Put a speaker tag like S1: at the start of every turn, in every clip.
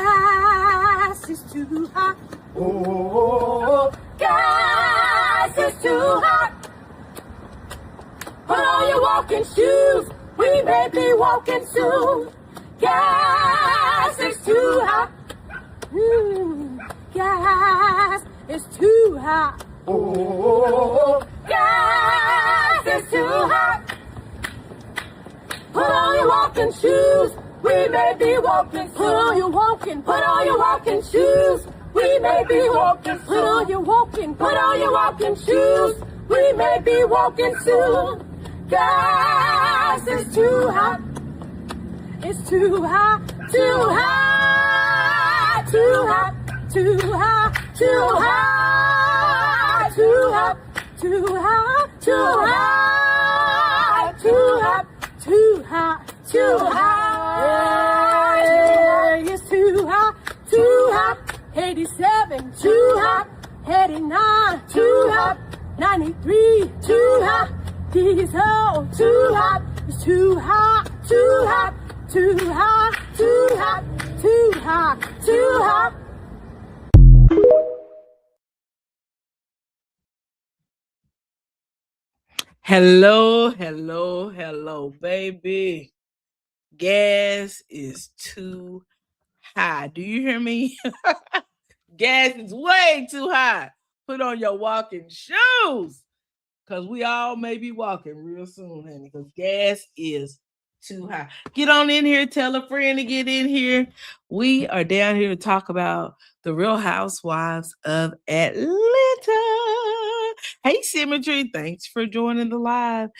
S1: Gas is too hot. Oh, gas is too hot. Put on your walking shoes. We may be walking soon. Gas is too hot. Gas is too hot. Oh, gas is too hot. Put on your walking shoes. We may be walking. Put on your walking. Put on your walking shoes. We may be walking. Put on your walking. Put on your walking shoes. We may be walking soon. Gas is too hot. It's too hot. Too hot. Too hot. Too hot. Too hot. Too hot. Too hot. Too hot. Too hot. Too hot. Too hot. Yeah, it's too hot. Too hot. 87. Too hot. 89. Too hot. 93. Too hot. Diesel. Too hot. It's too hot. Too hot. Too hot. Too hot. Too hot. Too hot.
S2: Hello, hello, hello, baby. Gas is too high. Do you hear me? Gas is way too high. Put on your walking shoes, because we all may be walking real soon, honey, because gas is too high. Get on in here. Tell a friend to get in here. We are down here to talk about the Real Housewives of Atlanta. Hey, Symmetry. Thanks for joining the live.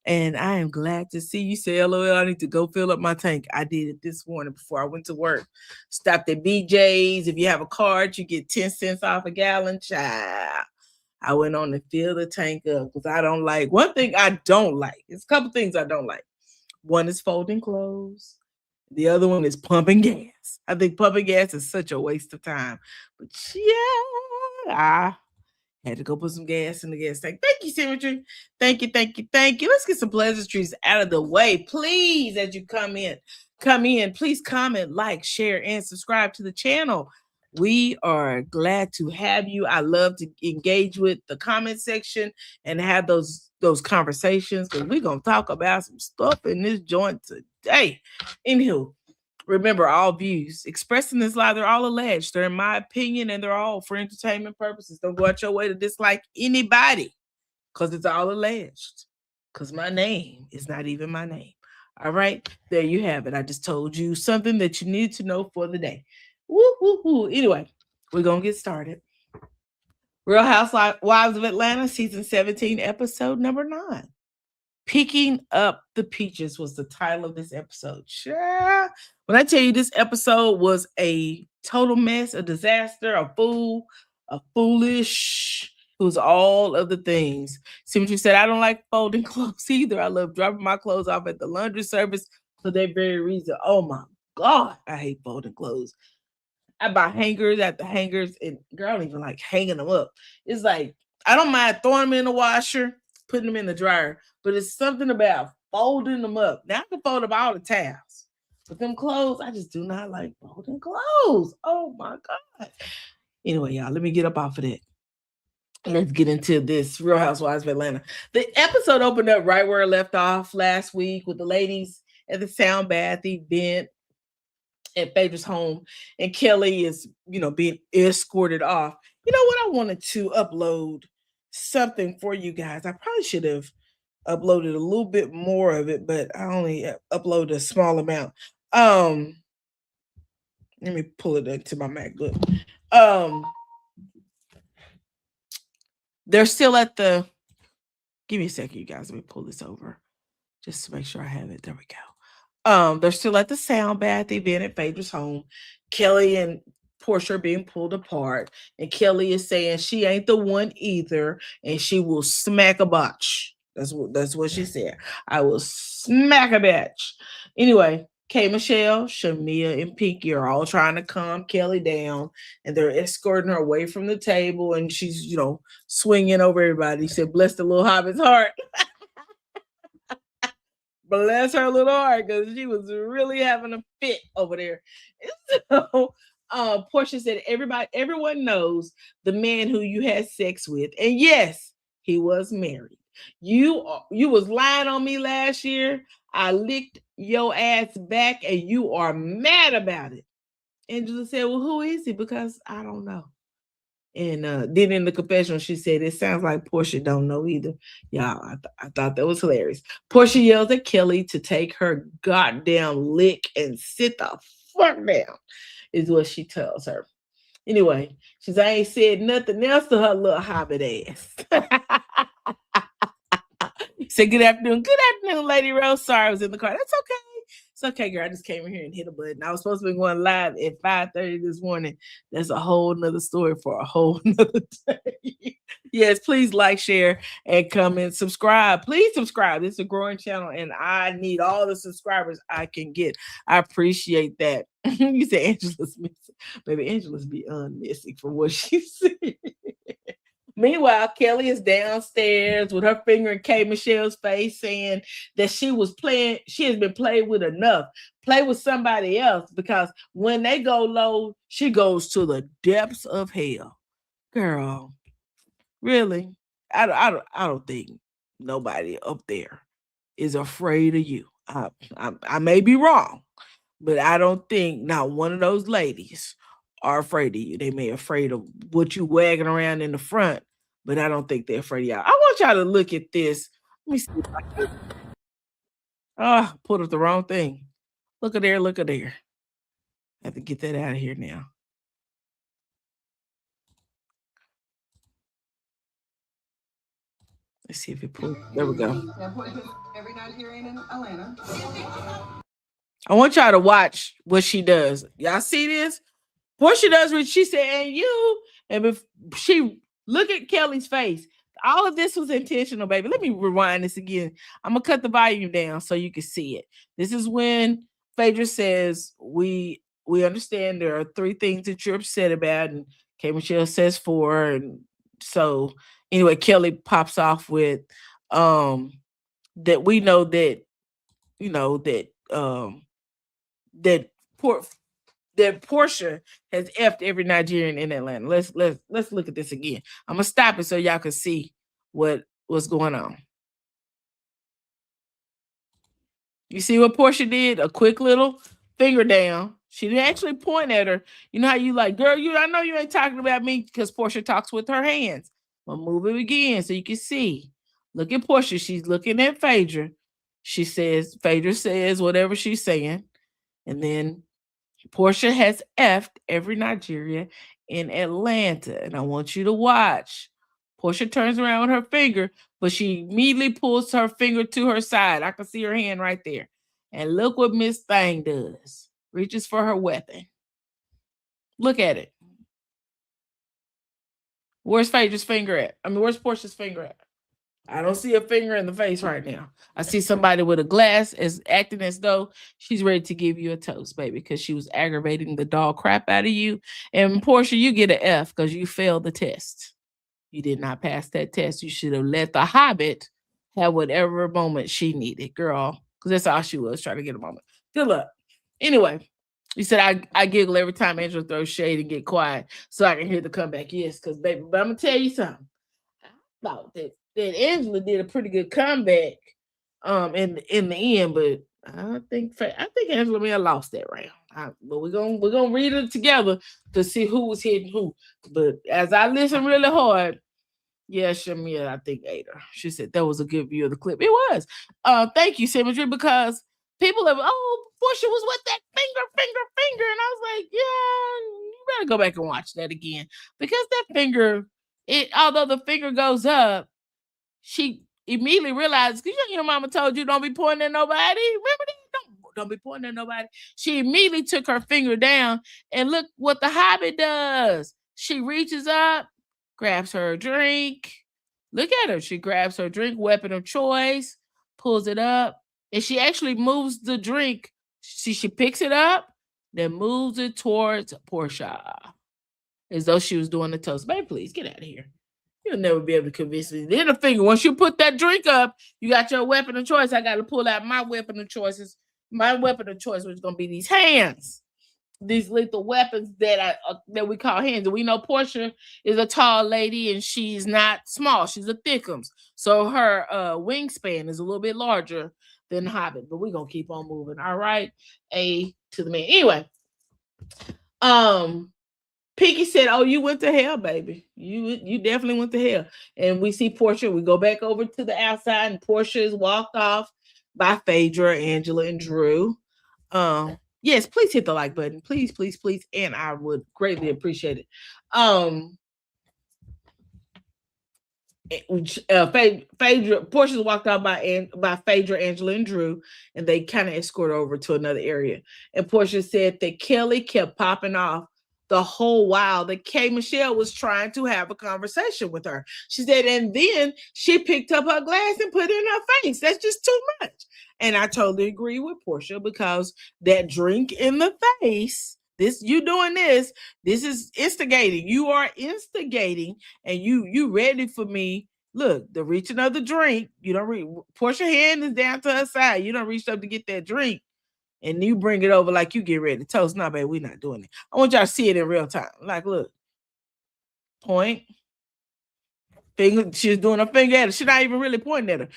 S2: And I am glad to see you. Say, LOL, I need to go fill up my tank. I did it this morning before I went to work. Stopped at BJ's. If you have a card, you get 10 cents off a gallon. Child. I went on to fill the tank up because I don't like, one thing I don't like, it's a couple things I don't like. One is folding clothes. The other one is pumping gas. I think pumping gas is such a waste of time. But yeah, I had to go put some gas in the gas tank. Thank you, Symmetry. Thank you, thank you, thank you. Let's get some pleasantries out of the way. Please, as you come in, please comment, like, share, and subscribe to the channel. We are glad to have you. I love to engage with the comment section and have those conversations, because we're going to talk about some stuff in this joint today. Anywho, remember, all views expressed in this live, they're all alleged. They're in my opinion, and they're all for entertainment purposes. Don't go out your way to dislike anybody, because it's all alleged. Because my name is not even my name. All right, there you have it. I just told you something that you need to know for the day. Woo, woo, woo. Anyway, we're going to get started. Real Housewives of Atlanta, season 17, episode number 9. Picking Up the Peaches was the title of this episode. Sure. When I tell you this episode was a total mess, a disaster, a fool, a foolish, it was all of the things. Symmetry said, I don't like folding clothes either. I love dropping my clothes off at the laundry service for that very reason. Oh my God, I hate folding clothes. I buy hangers after hangers, and girl, I don't even like hanging them up. It's like, I don't mind throwing them in the washer, putting them in the dryer, but it's something about folding them up. Now I can fold up all the towels, but them clothes, I just do not like folding clothes. Oh my God. Anyway, y'all, let me get up off of that. Let's get into this Real Housewives of Atlanta. The episode opened up right where it left off last week with the ladies at the sound bath event at Phaedra's home, and Kelly is, being escorted off. You know what? I wanted to upload something for you guys. I probably should have uploaded a little bit more of it, but I only uploaded a small amount. Let me pull it into my MacBook. They're still at the, give me a second, you guys. Let me pull this over just to make sure I have it. There we go. They're still at the sound bath event at Phaedra's home. Kelly and Portia are being pulled apart, and Kelly is saying she ain't the one either, and she will smack a botch. That's what she said. I will smack a bitch. Anyway, K. Michelle, Shamia, and Pinky are all trying to calm Kelly down, and they're escorting her away from the table, and she's, swinging over everybody. She said, bless the little hobbit's heart. Bless her little heart, because she was really having a fit over there. And so Portia said, everyone knows the man who you had sex with. And yes, he was married. You was lying on me last year. I licked your ass back and you are mad about it. Angela said, well, who is he? Because I don't know. And then in the confessional, she said, it sounds like Portia don't know either. Y'all, I thought that was hilarious. Portia yells at Kelly to take her goddamn lick and sit the fuck down, is what she tells her. Anyway, she says, I ain't said nothing else to her little hobbit ass. Say good afternoon. Good afternoon, Lady Rose. Sorry I was in the car. That's okay. It's okay, girl. I just came in here and hit a button. I was supposed to be going live at 5:30 this morning. That's a whole nother story for a whole nother day. Yes, please like, share, and comment. Subscribe. Please subscribe. This is a growing channel, and I need all the subscribers I can get. I appreciate that. You said Angela's missing. Baby, Angela's beyond missing for what she said. Meanwhile, Kelly is downstairs with her finger in K. Michelle's face saying that she has been played with enough. Play with somebody else, because when they go low, she goes to the depths of hell. Girl, really? I don't think nobody up there is afraid of you. I may be wrong, but I don't think not one of those ladies are afraid of you. They may be afraid of what you wagging around in the front, but I don't think they're afraid of y'all. I want y'all to look at this. Let me see if I can. Oh, put up the wrong thing. Look at there, look at there. I have to get that out of here now. Let's see if it pulls. There we go. Every Nigerian in Atlanta. I want y'all to watch what she does. Y'all see this? Portia does what she said, and you, and if she look at Kelly's face. All of this was intentional, baby. Let me rewind this again. I'm gonna cut the volume down so you can see it. This is when Phaedra says, we understand there are 3 things that you're upset about, and K. Michelle says 4. And so anyway, Kelly pops off with that we know that, you know, that that Portia has effed every Nigerian in Atlanta. Let's look at this again. I'm gonna stop it so y'all can see what's going on. You see what Portia did? A quick little finger down. She didn't actually point at her. You know how you like, girl, I know you ain't talking about me, because Portia talks with her hands. But move it again so you can see. Look at Portia. She's looking at Phaedra. Phaedra says whatever she's saying. And then Portia has effed every Nigerian in Atlanta. And I want you to watch. Portia turns around with her finger, but she immediately pulls her finger to her side. I can see her hand right there. And look what Miss Thing does. Reaches for her weapon. Look at it. Where's Phaedra's finger at? Where's Portia's finger at? I don't see a finger in the face right now. I see somebody with a glass is acting as though she's ready to give you a toast, baby, because she was aggravating the dog crap out of you. And Portia, you get an F because you failed the test. You did not pass that test. You should have let the Hobbit have whatever moment she needed, girl, because that's all she was, trying to get a moment. Good luck. Anyway, you said I giggle every time Angela throws shade and get quiet so I can hear the comeback. Yes, because, baby, but I'm going to tell you something. I thought that Angela did a pretty good comeback in the end, but I think Angela may have lost that round. But we're gonna read it together to see who was hitting who. But as I listen really hard, yeah, Shamia, I think ate her. She said that was a good view of the clip. It was. Thank you, Symmetry, because people have, Portia was with that finger, and I was like, yeah, you better go back and watch that again, because that finger, although the finger goes up, she immediately realized, because your mama told you don't be pointing at nobody. Remember that? Don't be pointing at nobody. She immediately took her finger down, and look what the Hobbit does. She reaches up, grabs her drink. Look at her. She grabs her drink, weapon of choice, pulls it up, and she actually moves the drink. She picks it up, then moves it towards Portia, as though she was doing the toast. Baby, please get out of here. You'll never be able to convince me. Then the finger, once you put that drink up, you got your weapon of choice. I got to pull out my weapon of choices. My weapon of choice was going to be these hands. these lethal weapons that we call hands. And we know Portia is a tall lady and she's not small. She's a thickums. So her wingspan is a little bit larger than Hobbit. But we're gonna keep on moving. All right. A to the man. Anyway, Pinky said, "Oh, you went to hell, baby. You definitely went to hell." And we see Portia. We go back over to the outside, and Portia is walked off by Phaedra, Angela, and Drew. Yes, please hit the like button, please, please, please, and I would greatly appreciate it. Phaedra, Portia's walked out by Phaedra, Angela, and Drew, and they kind of escort over to another area. And Portia said that Kelly kept popping off the whole while that K. Michelle was trying to have a conversation with her. She said, and then she picked up her glass and put it in her face. That's just too much. And I totally agree with Portia, because that drink in the face, you doing this is instigating. You are instigating, and you ready for me. Look, the reaching of the drink. You don't Portia's hand is down to her side. You don't reach up to get that drink, and you bring it over like you get ready to toast. No, baby, we're not doing it. I want y'all to see it in real time. Like, look, point. Finger, she's doing a finger at her. She's not even really pointing at her.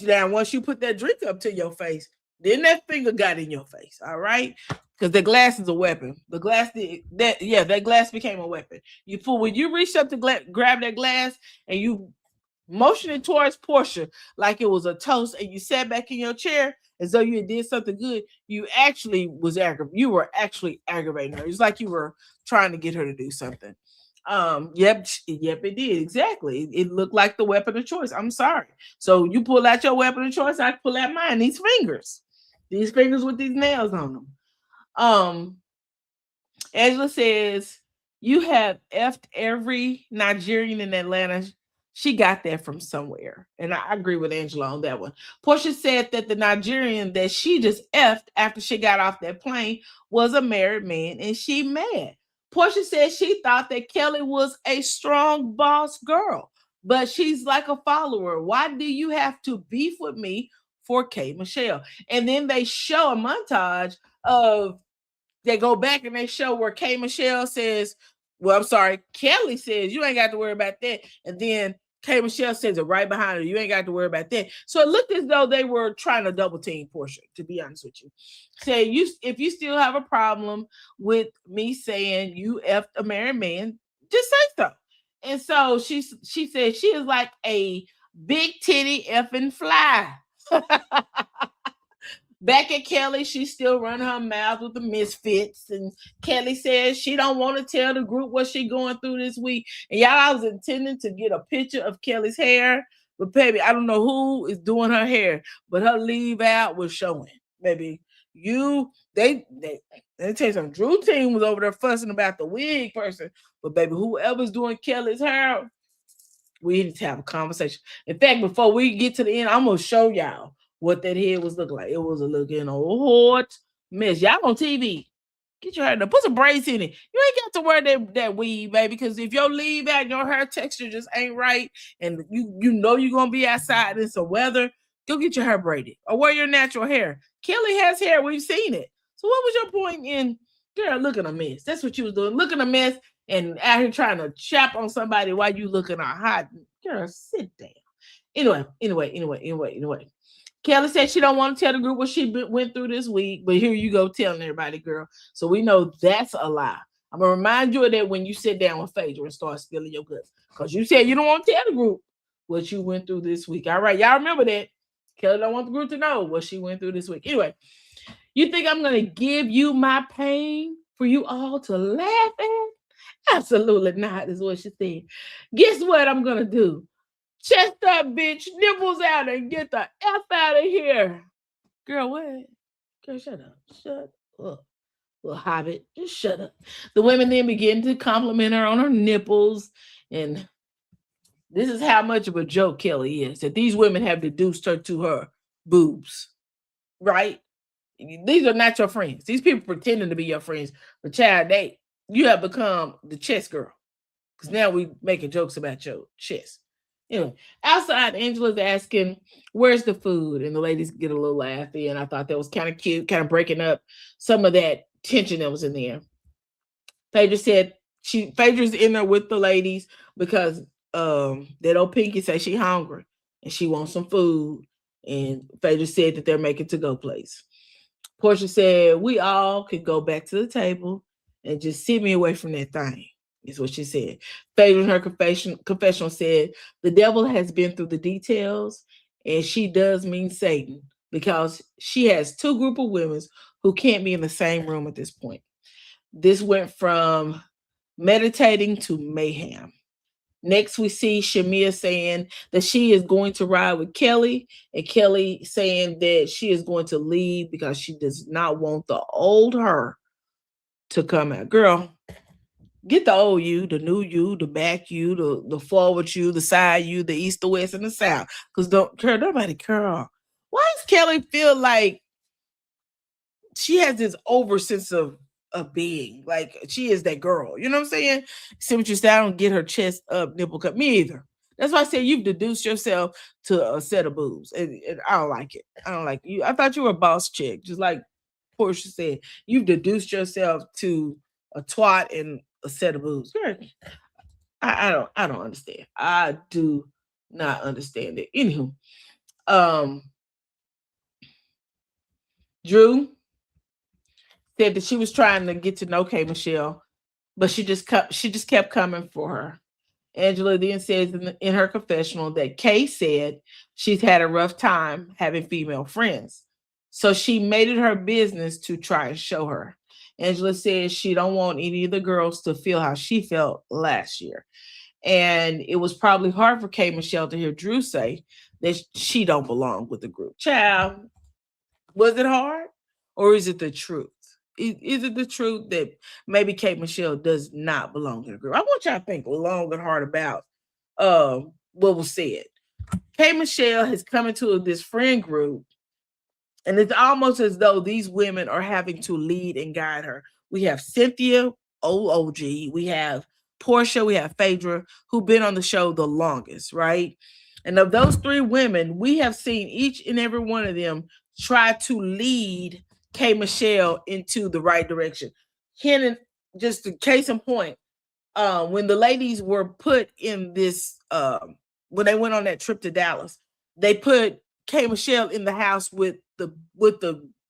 S2: Now, once you put that drink up to your face, then that finger got in your face. All right, because the glass is a weapon. The glass that glass became a weapon. When you reached up to grab that glass and you motioned it towards Portia like it was a toast, and you sat back in your chair as though you did something good, you were actually aggravating her. It's like you were trying to get her to do something. Yep, it did. Exactly. It looked like the weapon of choice. I'm sorry. So you pull out your weapon of choice, I pull out mine. These fingers with these nails on them. Angela says, you have effed every Nigerian in Atlanta. She got that from somewhere. And I agree with Angela on that one. Portia said that the Nigerian that she just effed after she got off that plane was a married man, and she mad. Portia said she thought that Kelly was a strong boss girl, but she's like a follower. Why do you have to beef with me for K. Michelle? And then they show a montage of, they go back and they show where K. Michelle says, well, I'm sorry, Kelly says, you ain't got to worry about that. And then K. Michelle says it right behind her, you ain't got to worry about that. So it looked as though they were trying to double team Portia, to be honest with you. Say, if you still have a problem with me saying you effed a married man, just say so. And so she said she is like a big titty effing fly. Back at Kelly, she's still running her mouth with the misfits. And Kelly says she don't want to tell the group what she going through this week. And y'all, I was intending to get a picture of Kelly's hair, but baby, I don't know who is doing her hair, but her leave out was showing. Baby, they tell you something. Drew team was over there fussing about the wig person, but baby, whoever's doing Kelly's hair, we need to have a conversation. In fact, before we get to the end, I'm gonna show y'all what that head was looking like. It was a looking hot mess. Y'all on TV. Get your hair done. Put some braids in it. You ain't got to wear that weave, baby, because if your leave out, your hair texture just ain't right, and you know you're going to be outside in some weather, go get your hair braided or wear your natural hair. Kelly has hair. We've seen it. So what was your point in, girl, looking a mess? That's what you was doing. Looking a mess and out here trying to chop on somebody while you looking all hot. Girl, sit down. Anyway. Kelly said she don't want to tell the group what she went through this week, but here you go telling everybody, girl. So we know that's a lie. I'm going to remind you of that when you sit down with Phaedra and start spilling your guts, because you said you don't want to tell the group what you went through this week. All right, y'all remember that. Kelly don't want the group to know what she went through this week. Anyway, you think I'm going to give you my pain for you all to laugh at? Absolutely not, is what she said. Guess what I'm going to do? Chest up, bitch, nipples out, and get the F out of here. Girl, what? Girl, shut up. Shut up. Little hobbit, just shut up. The women then begin to compliment her on her nipples. And this is how much of a joke Kelly is, that these women have deduced her to her boobs. Right? These are not your friends. These people pretending to be your friends. But child, you have become the chest girl. Because now we making jokes about your chest. Anyway, outside, Angela's asking, where's the food? And the ladies get a little laughy. And I thought that was kind of cute, kind of breaking up some of that tension that was in the air. Phaedra said Phaedra's in there with the ladies because that old Pinky say she hungry and she wants some food. And Phaedra said that they're making to-go place. Portia said, we all could go back to the table and just sit me away from that thing, is what she said. Phaedra in her confessional said, the devil has been through the details, and she does mean Satan because she has two group of women who can't be in the same room at this point. This went from meditating to mayhem. Next, we see Shamia saying that she is going to ride with Kelly, and Kelly saying that she is going to leave because she does not want the old her to come out. Girl, get the old you, the new you, the back you, the forward you, the side you, the east, the west, and the south. Because nobody care. Why does Kelly feel like she has this over sense of being? Like she is that girl. You know what I'm saying? See what you say? I don't get her chest up, nipple cut. Me either. That's why I say you've deduced yourself to a set of boobs. And I don't like it. I don't like you. I thought you were a boss chick, just like Portia said. You've deduced yourself to a twat and a set of boobs. Girl, I don't understand. I do not understand it. Anywho, Drew said that she was trying to get to know K Michelle, but she just kept coming for her. Angela then says in her confessional that Kay said she's had a rough time having female friends, so she made it her business to try and show her. Angela says she don't want any of the girls to feel how she felt last year, and it was probably hard for K Michelle to hear Drew say that she don't belong with the group. Child, was it hard, or is it the truth? Is it the truth that maybe Kate Michelle does not belong in the group? I want y'all to think long and hard about what was said. Kate Michelle has come into this friend group, and it's almost as though these women are having to lead and guide her. We have Cynthia, OG, we have Portia, we have Phaedra, who've been on the show the longest, right? And of those three women, we have seen each and every one of them try to lead K Michelle into the right direction. Kenan, just a case in point, when the ladies were put in this, when they went on that trip to Dallas, they put K Michelle in the house with the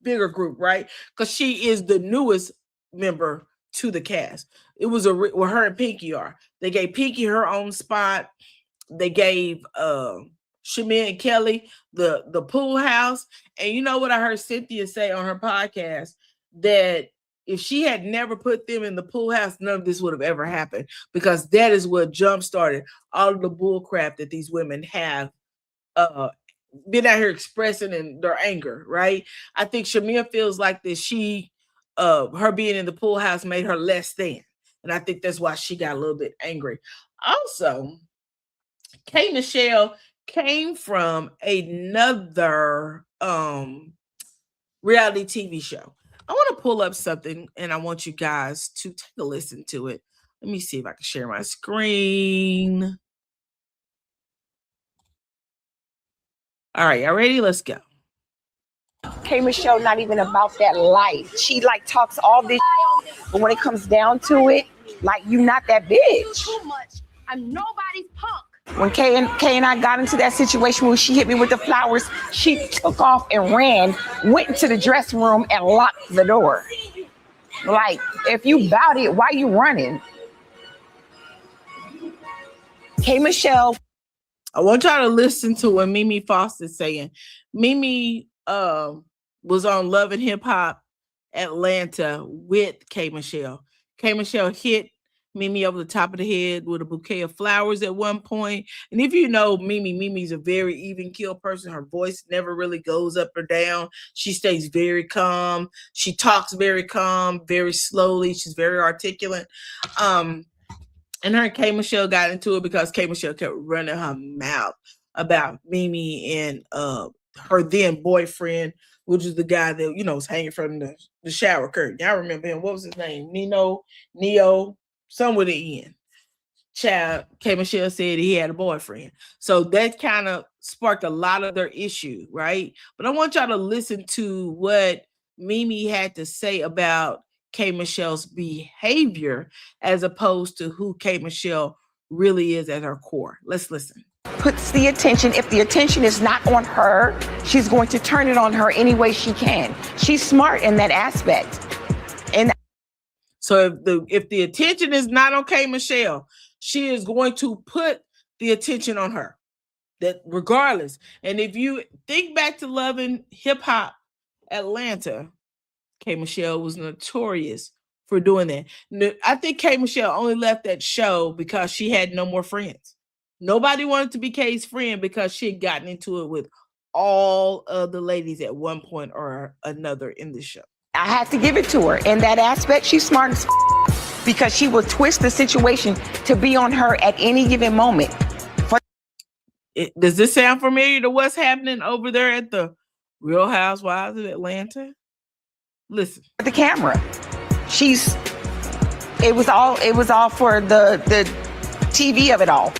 S2: bigger group, right? Because she is the newest member to the cast. It was where her and Pinky are. They gave Pinky her own spot. They gave Shamia and Kelly the pool house. And you know what I heard Cynthia say on her podcast? That if she had never put them in the pool house, none of this would have ever happened, because that is what jump started all of the bull crap that these women have been out here expressing in their anger, right? I think Shamia feels like that her being in the pool house made her less than. And I think that's why she got a little bit angry. Also, K Michelle came from another reality TV show. I want to pull up something and I want you guys to take a listen to it. Let me see if I can share my screen. All right, y'all ready? Let's go.
S3: K Michelle not even about that life. She like talks all this, but when it comes down to it, like you not that bitch.
S1: Too much. I'm nobody's punk.
S3: When Kay and I got into that situation where she hit me with the flowers, she took off and ran, went into the dressing room and locked the door. Like, if you bout it, why you running? K Michelle.
S2: I want y'all to listen to what Mimi Foster's saying. Mimi was on Love and Hip Hop Atlanta with K Michelle. K Michelle hit Mimi over the top of the head with a bouquet of flowers at one point. And if you know Mimi's a very even keel person. Her voice never really goes up or down. She stays very calm. She talks very calm, very slowly. She's very articulate. And her and K Michelle got into it because K Michelle kept running her mouth about Mimi and her then boyfriend, which is the guy that, you know, was hanging from the shower curtain. Y'all remember him. What was his name? Neo, somewhere the end. Child, K Michelle said he had a boyfriend. So that kind of sparked a lot of their issue, right? But I want y'all to listen to what Mimi had to say about K. Michelle's behavior as opposed to who K. Michelle really is at her core. Let's listen.
S3: Puts the attention, if the attention is not on her, she's going to turn it on her any way she can. She's smart in that aspect. And
S2: so if the attention is not on K. Michelle, she is going to put the attention on her. That regardless. And if you think back to Loving Hip Hop Atlanta, K. Michelle was notorious for doing that. I think K. Michelle only left that show because she had no more friends. Nobody wanted to be K's friend because she had gotten into it with all of the ladies at one point or another in the show.
S3: I had to give it to her. In that aspect, she's smart as because she will twist the situation to be on her at any given moment.
S2: Does this sound familiar to what's happening over there at the Real Housewives of Atlanta? Listen.
S3: The camera. It was all for the TV of it all.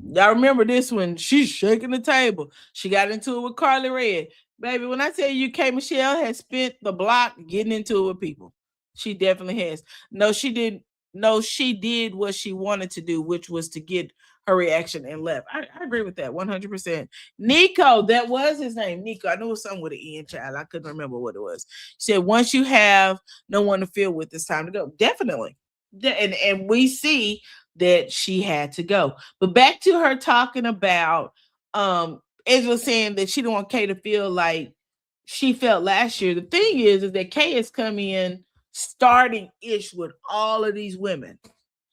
S2: Y'all remember this one? She's shaking the table. She got into it with Carly Red. Baby, when I tell you K. Michelle has spent the block getting into it with people. She definitely has. No, she didn't. No, she did what she wanted to do, which was to get her reaction and left. I agree with that 100%. Nico, that was his name. Nico. I knew it was something with an N, child. I couldn't remember what it was. She said, once you have no one to feel with, it's time to go. Definitely. And we see that she had to go. But back to her talking about Angela saying that she didn't want Kay to feel like she felt last year. The thing is that Kay has come in starting ish with all of these women.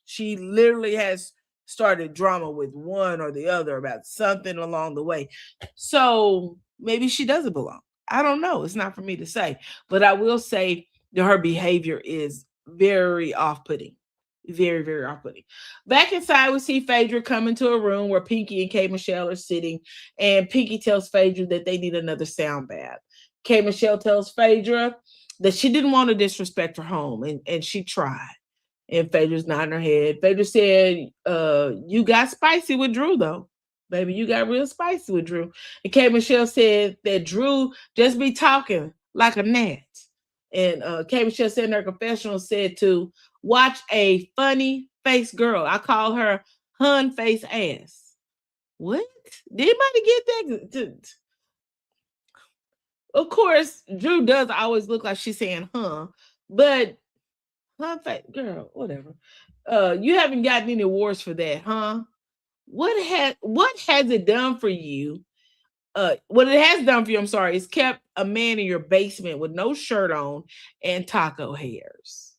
S2: She literally has started drama with one or the other about something along the way. So maybe she doesn't belong. I don't know. It's not for me to say. But I will say that her behavior is very off-putting. Very, very off-putting. Back inside, we see Phaedra come into a room where Pinky and K. Michelle are sitting, and Pinky tells Phaedra that they need another sound bath. K. Michelle tells Phaedra that she didn't want to disrespect her home, and she tried. And Phaedra's nodding her head. Phaedra said, you got spicy with Drew, though. Baby, you got real spicy with Drew. And K. Michelle said that Drew just be talking like a gnat. And K. Michelle said in her confessional said to watch a funny face girl. I call her hun face ass. What? Did anybody get that? Of course, Drew does always look like she's saying huh, but hun face girl, whatever. You haven't gotten any awards for that, huh? What has it done for you? What it has done for you, I'm sorry, is kept a man in your basement with no shirt on and taco hairs.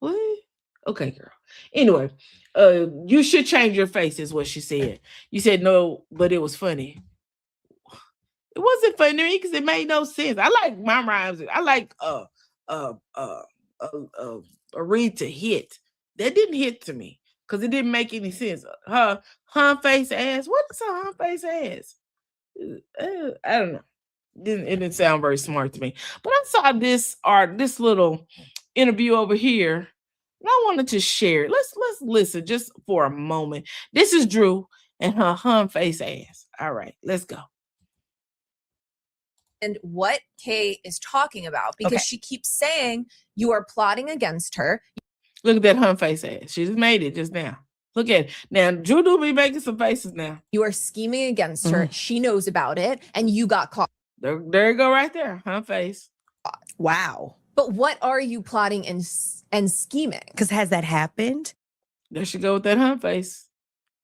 S2: What? Okay, girl. Anyway, you should change your face, is what she said. You said no, but it was funny. It wasn't funny to me because it made no sense. I like my rhymes. I like a read to hit. That didn't hit to me because it didn't make any sense. Her hun face ass. What is her hun face ass? I don't know. It didn't sound very smart to me. But I saw this little interview over here, and I wanted to share it. Let's listen just for a moment. This is Drew and her hun face ass. All right, let's go.
S4: And what Kay is talking about, because she keeps saying you are plotting against her.
S2: Look at that hun face ass. She just made it just now. Look at it. Now, Drew do be making some faces now.
S4: You are scheming against her. She knows about it, and you got caught.
S2: There you go right there. Hun face.
S5: Wow.
S4: But what are you plotting and scheming?
S5: Because has that happened?
S2: There she go with that hun face.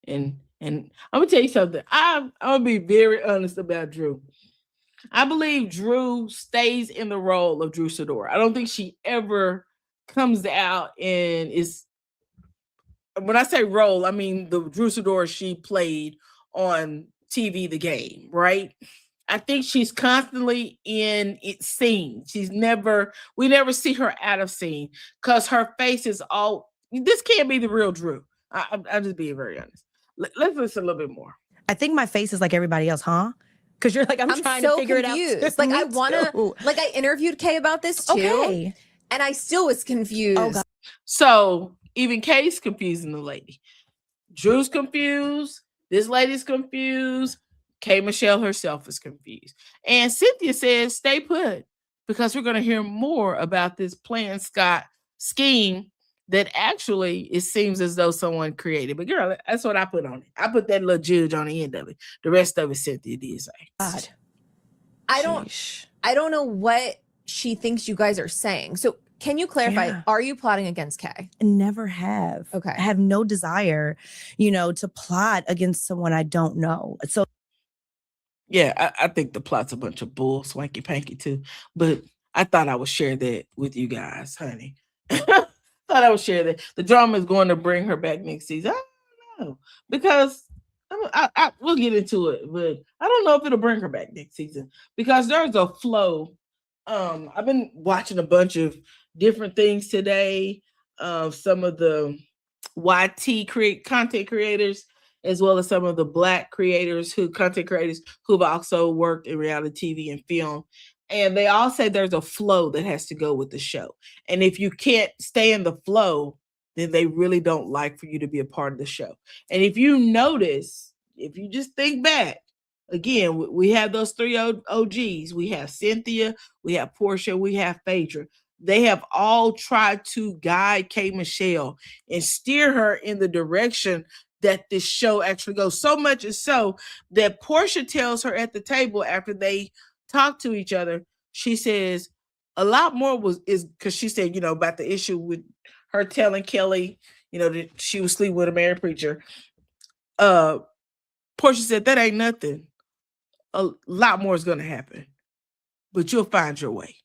S2: And I'm gonna tell you something. I'm gonna be very honest about Drew. I believe Drew stays in the role of Drew Sidora. I don't think she ever comes out and is. When I say role, I mean the Drew Sidora she played on TV, the game, right? I think she's constantly in its scene. We never see her out of scene because her face is all. This can't be the real Drew. I'm just being very honest. Let's listen a little bit more.
S5: I think my face is like everybody else, huh? Because you're like, I'm trying
S4: so
S5: to figure
S4: confused.
S5: it out.
S4: Like I want to, like I interviewed Kay about this too. And I still was confused.
S5: Oh, God.
S2: So even Kay's confusing the lady. Drew's confused. This lady's confused. K. Michelle herself is confused. And Cynthia says, stay put. because we're going to hear more about this Plan Scott scheme that actually it seems as though someone created. But girl, that's what I put on it. I put that little judge on the end of it. The rest of it, Cynthia did say.
S5: God.
S4: I don't know what she thinks you guys are saying. So can you clarify,
S5: Yeah.
S4: are you plotting against Kay?
S5: Never have.
S4: Okay.
S5: I have no desire, to plot against someone I don't know. So
S2: Yeah, I think the plot's a bunch of bull, swanky panky too. But I thought I would share that with you guys, honey. Thought I would share that. The drama is going to bring her back next season. I don't know. Because we'll get into it, but I don't know if it'll bring her back next season. Because there's a flow. I've been watching a bunch of different things today. Some of the YT content creators, as well as some of the Black content creators who've also worked in reality TV and film. And they all say there's a flow that has to go with the show. And if you can't stay in the flow, then they really don't like for you to be a part of the show. And if you notice, if you just think back, again, we have those three OGs. We have Cynthia, we have Portia, we have Phaedra. They have all tried to guide K. Michelle and steer her in the direction that this show actually goes. So much is so that Portia tells her at the table after they talk to each other, she says a lot more is because she said, about the issue with her telling Kelly, that she was sleeping with a married preacher. Portia said that ain't nothing. A lot more is going to happen, but you'll find your way.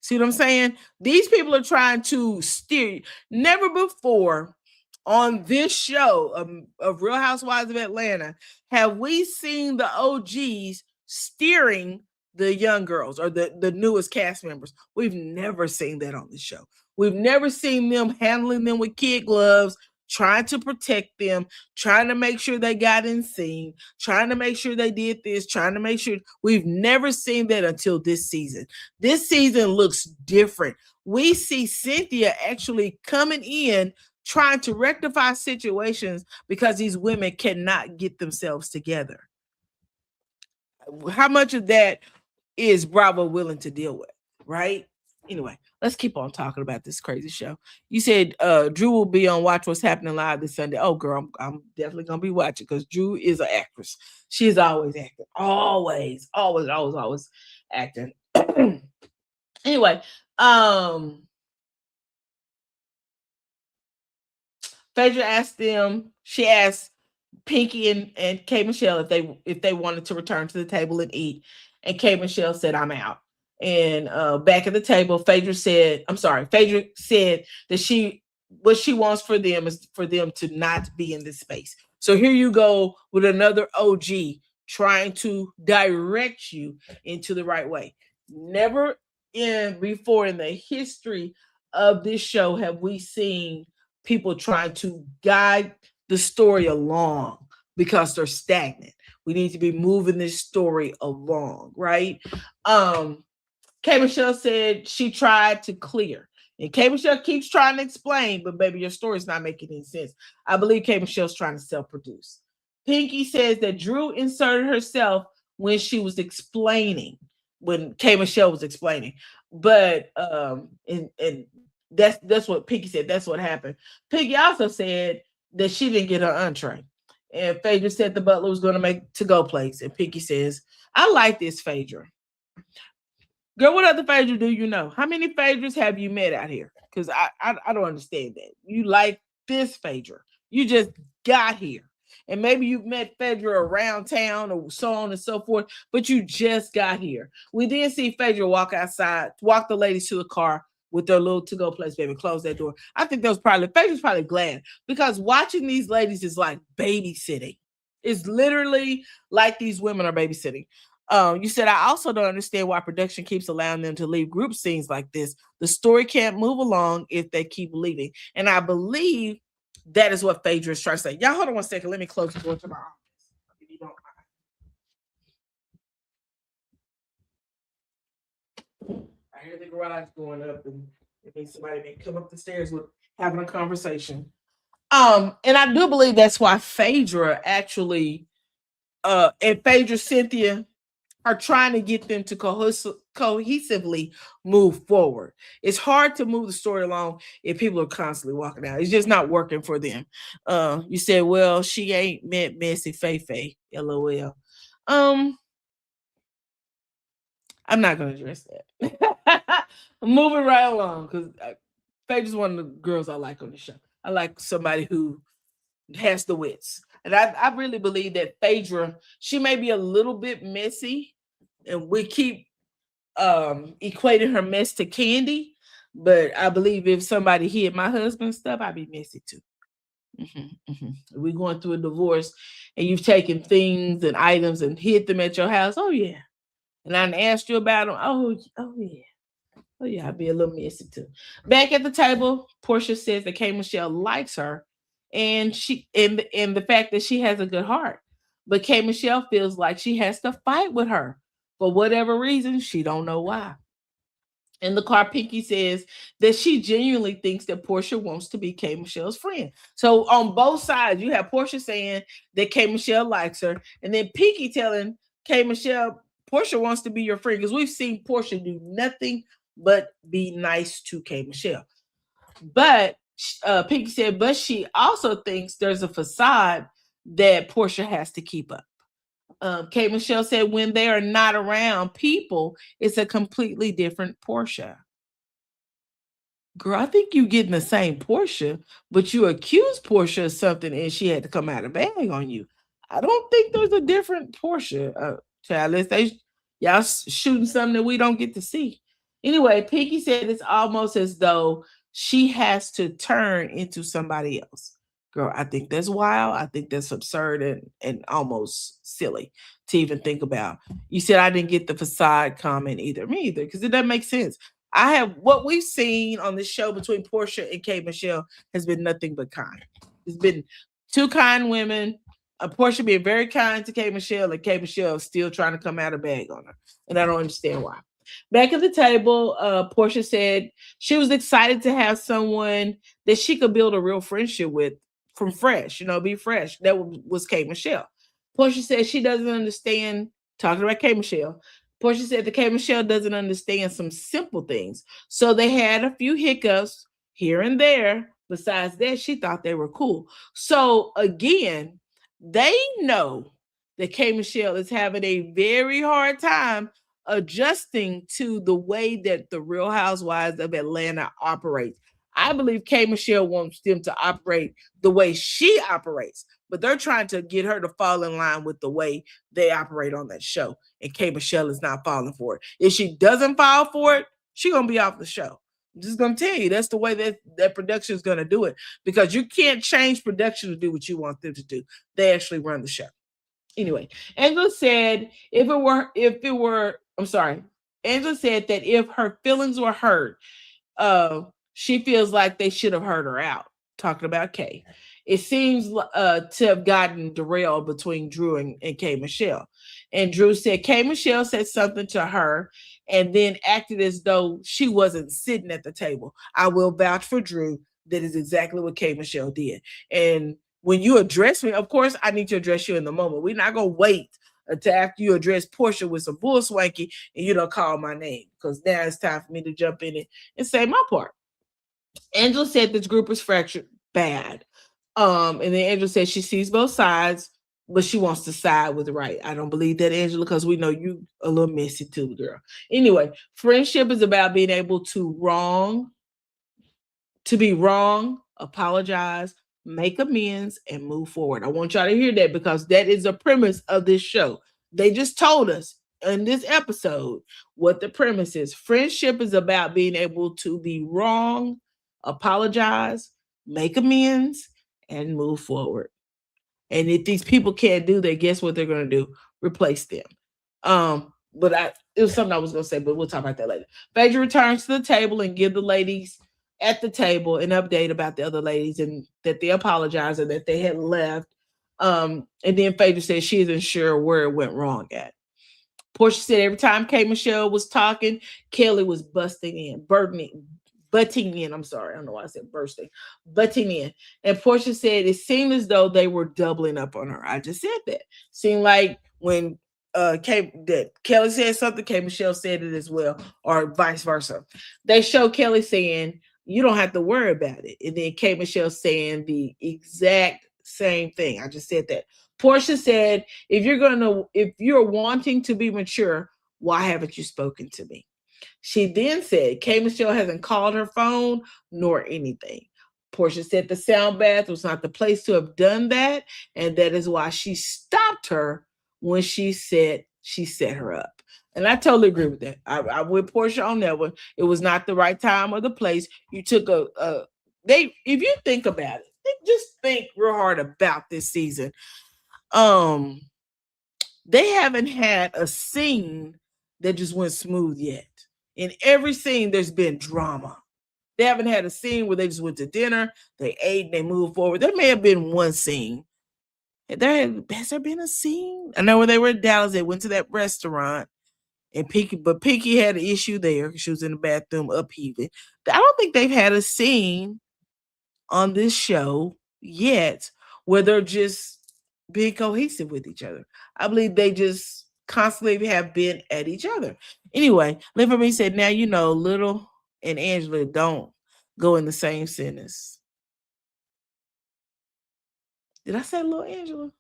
S2: See what I'm saying? These people are trying to steer. Never before on this show of Real Housewives of Atlanta have we seen the OGs steering the young girls or the newest cast members. We've never seen that on the show. We've never seen them handling them with kid gloves, trying to protect them, trying to make sure they got in scene, trying to make sure they did this, trying to make sure. We've never seen that until this season. This season looks different. We see Cynthia actually coming in, trying to rectify situations because these women cannot get themselves together. How much of that is Bravo willing to deal with, right? Anyway, let's keep on talking about this crazy show. You said Drew will be on Watch What's Happening Live this Sunday. Oh, girl, I'm definitely going to be watching because Drew is an actress. She's always acting. Always acting. Anyway, Phaedra asked she asked Pinky and K. Michelle if they wanted to return to the table and eat. And K. Michelle said, I'm out. And back at the table, Phaedra said that what she wants for them is for them to not be in this space. So here you go with another OG trying to direct you into the right way. Never before in the history of this show have we seen people trying to guide the story along because they're stagnant. We need to be moving this story along, right? K. Michelle said she tried to clear. And K. Michelle keeps trying to explain, but baby, your story's not making any sense. I believe K. Michelle's trying to self-produce. Pinky says that Drew inserted herself when she was explaining, when K. Michelle was explaining. But and that's what Pinky said. That's what happened. Pinky also said that she didn't get her entree. And Phaedra said the butler was going to make to-go plates. And Pinky says, I like this Phaedra. Girl, what other Phaedra do you know? How many Phaedras have you met out here? Because I don't understand that. You like this Phaedra. You just got here. And maybe you've met Phaedra around town or so on and so forth, but you just got here. We did see Phaedra walk the ladies to the car with their little to-go place, baby, close that door. I think Phaedra's probably glad because watching these ladies is like babysitting. It's literally like these women are babysitting. You said, I also don't understand why production keeps allowing them to leave group scenes like this. The story can't move along if they keep leaving. And I believe that is what Phaedra is trying to say. Y'all hold on one second. Let me close the door to my office, if you don't mind. I hear the garage going up, and it means somebody may come up the stairs with having a conversation. And I do believe that's why Phaedra actually, and Phaedra, Cynthia, are trying to get them to cohesively move forward. It's hard to move the story along if people are constantly walking out. It's just not working for them. You said, well, she ain't met Messy Faye. LOL. I'm not gonna address that. Moving right along, because Faye is one of the girls I like on the show. I like somebody who has the wits. And I really believe that Phaedra, she may be a little bit messy, and we keep equating her mess to Candy, but I believe if somebody hid my husband's stuff, I'd be messy too. We're going through a divorce and you've taken things and items and hid them at your house. Oh yeah. And I asked you about them. Oh yeah. Oh yeah, I'd be a little messy too. Back at the table, Portia says that K Michelle likes her, and the fact that she has a good heart. But K Michelle feels like she has to fight with her for whatever reason. She don't know why. In the car, Pinky says that she genuinely thinks that Portia wants to be K Michelle's friend. So on both sides, you have Portia saying that K Michelle likes her, and then Pinky telling K Michelle Portia wants to be your friend, because we've seen Portia do nothing but be nice to K Michelle. But Pinky said, but she also thinks there's a facade that Portia has to keep up. K Michelle said when they are not around people, it's a completely different Portia. Girl, I think you getting the same Portia, but you accused Portia of something and she had to come out of bag on you. I don't think there's a different Portia. Child, let's say y'all shooting something that we don't get to see. Anyway, Pinky said it's almost as though she has to turn into somebody else. Girl, I think that's wild. I think that's absurd and almost silly to even think about. You said I didn't get the facade comment either. Me either, because it doesn't make sense. I have what we've seen on this show between Portia and K Michelle has been nothing but kind. It's been two kind women. Portia being very kind to K Michelle, and K Michelle still trying to come out of bag on her. And I don't understand why. Back at the table, Portia said she was excited to have someone that she could build a real friendship with from fresh, be fresh. That was K Michelle. Portia said she doesn't understand, talking about K Michelle. Portia said that K Michelle doesn't understand some simple things. So they had a few hiccups here and there. Besides that, she thought they were cool. So again, they know that K Michelle is having a very hard time adjusting to the way that the Real Housewives of Atlanta operates. I believe K Michelle wants them to operate the way she operates, but they're trying to get her to fall in line with the way they operate on that show. And K Michelle is not falling for it. If she doesn't fall for it, she's going to be off the show. I'm just going to tell you, that's the way that production is going to do it, because you can't change production to do what you want them to do. They actually run the show. Anyway, Angela said Angela said that if her feelings were hurt, she feels like they should have heard her out, talking about Kay. It seems to have gotten derailed between Drew and K Michelle. And Drew said K Michelle said something to her and then acted as though she wasn't sitting at the table. I will vouch for Drew. That is exactly what K Michelle did. And when you address me, of course, I need to address you in the moment. We're not going to wait until after you address Portia with some bull swanky and you don't call my name, because now it's time for me to jump in it and say my part. Angela said this group is fractured bad. And then Angela said she sees both sides, but she wants to side with right. I don't believe that, Angela, because we know you a little messy too, girl. Anyway, friendship is about being able to be wrong, apologize, make amends, and move forward. I want y'all to hear that, because that is the premise of this show. They just told us in this episode what the premise is. Friendship is about being able to be wrong, apologize, make amends, and move forward. And if these people can't do that, guess what they're going to do? Replace them. But it was something I was going to say, but we'll talk about that later. Phaedra returns to the table and give the ladies at the table an update about the other ladies and that they apologized and that they had left. And then Phaedra said she isn't sure where it went wrong at. Portia said every time K Michelle was talking, Kelly was butting in. I'm sorry, I don't know why I said bursting. Butting in. And Portia said it seemed as though they were doubling up on her. I just said that. Seemed like when that Kelly said something, K Michelle said it as well, or vice versa. They show Kelly saying, you don't have to worry about it. And then K Michelle saying the exact same thing. I just said that. Portia said, if you're wanting to be mature, why haven't you spoken to me? She then said, K Michelle hasn't called her phone nor anything. Portia said the sound bath was not the place to have done that, and that is why she stopped her when she said she set her up. And I totally agree with that. I'm with Portia on that one. It was not the right time or the place. You took if you think about it, just think real hard about this season. They haven't had a scene that just went smooth yet. In every scene, there's been drama. They haven't had a scene where they just went to dinner, they ate, they moved forward. There may have been one scene. Has there been a scene? I know when they were in Dallas, they went to that restaurant, and Pinky had an issue there because she was in the bathroom upheaving. I don't think they've had a scene on this show yet where they're just being cohesive with each other. I believe they just constantly have been at each other. Anyway, Live For Me said, now you know, Little and Angela don't go in the same sentence. Did I say Little Angela?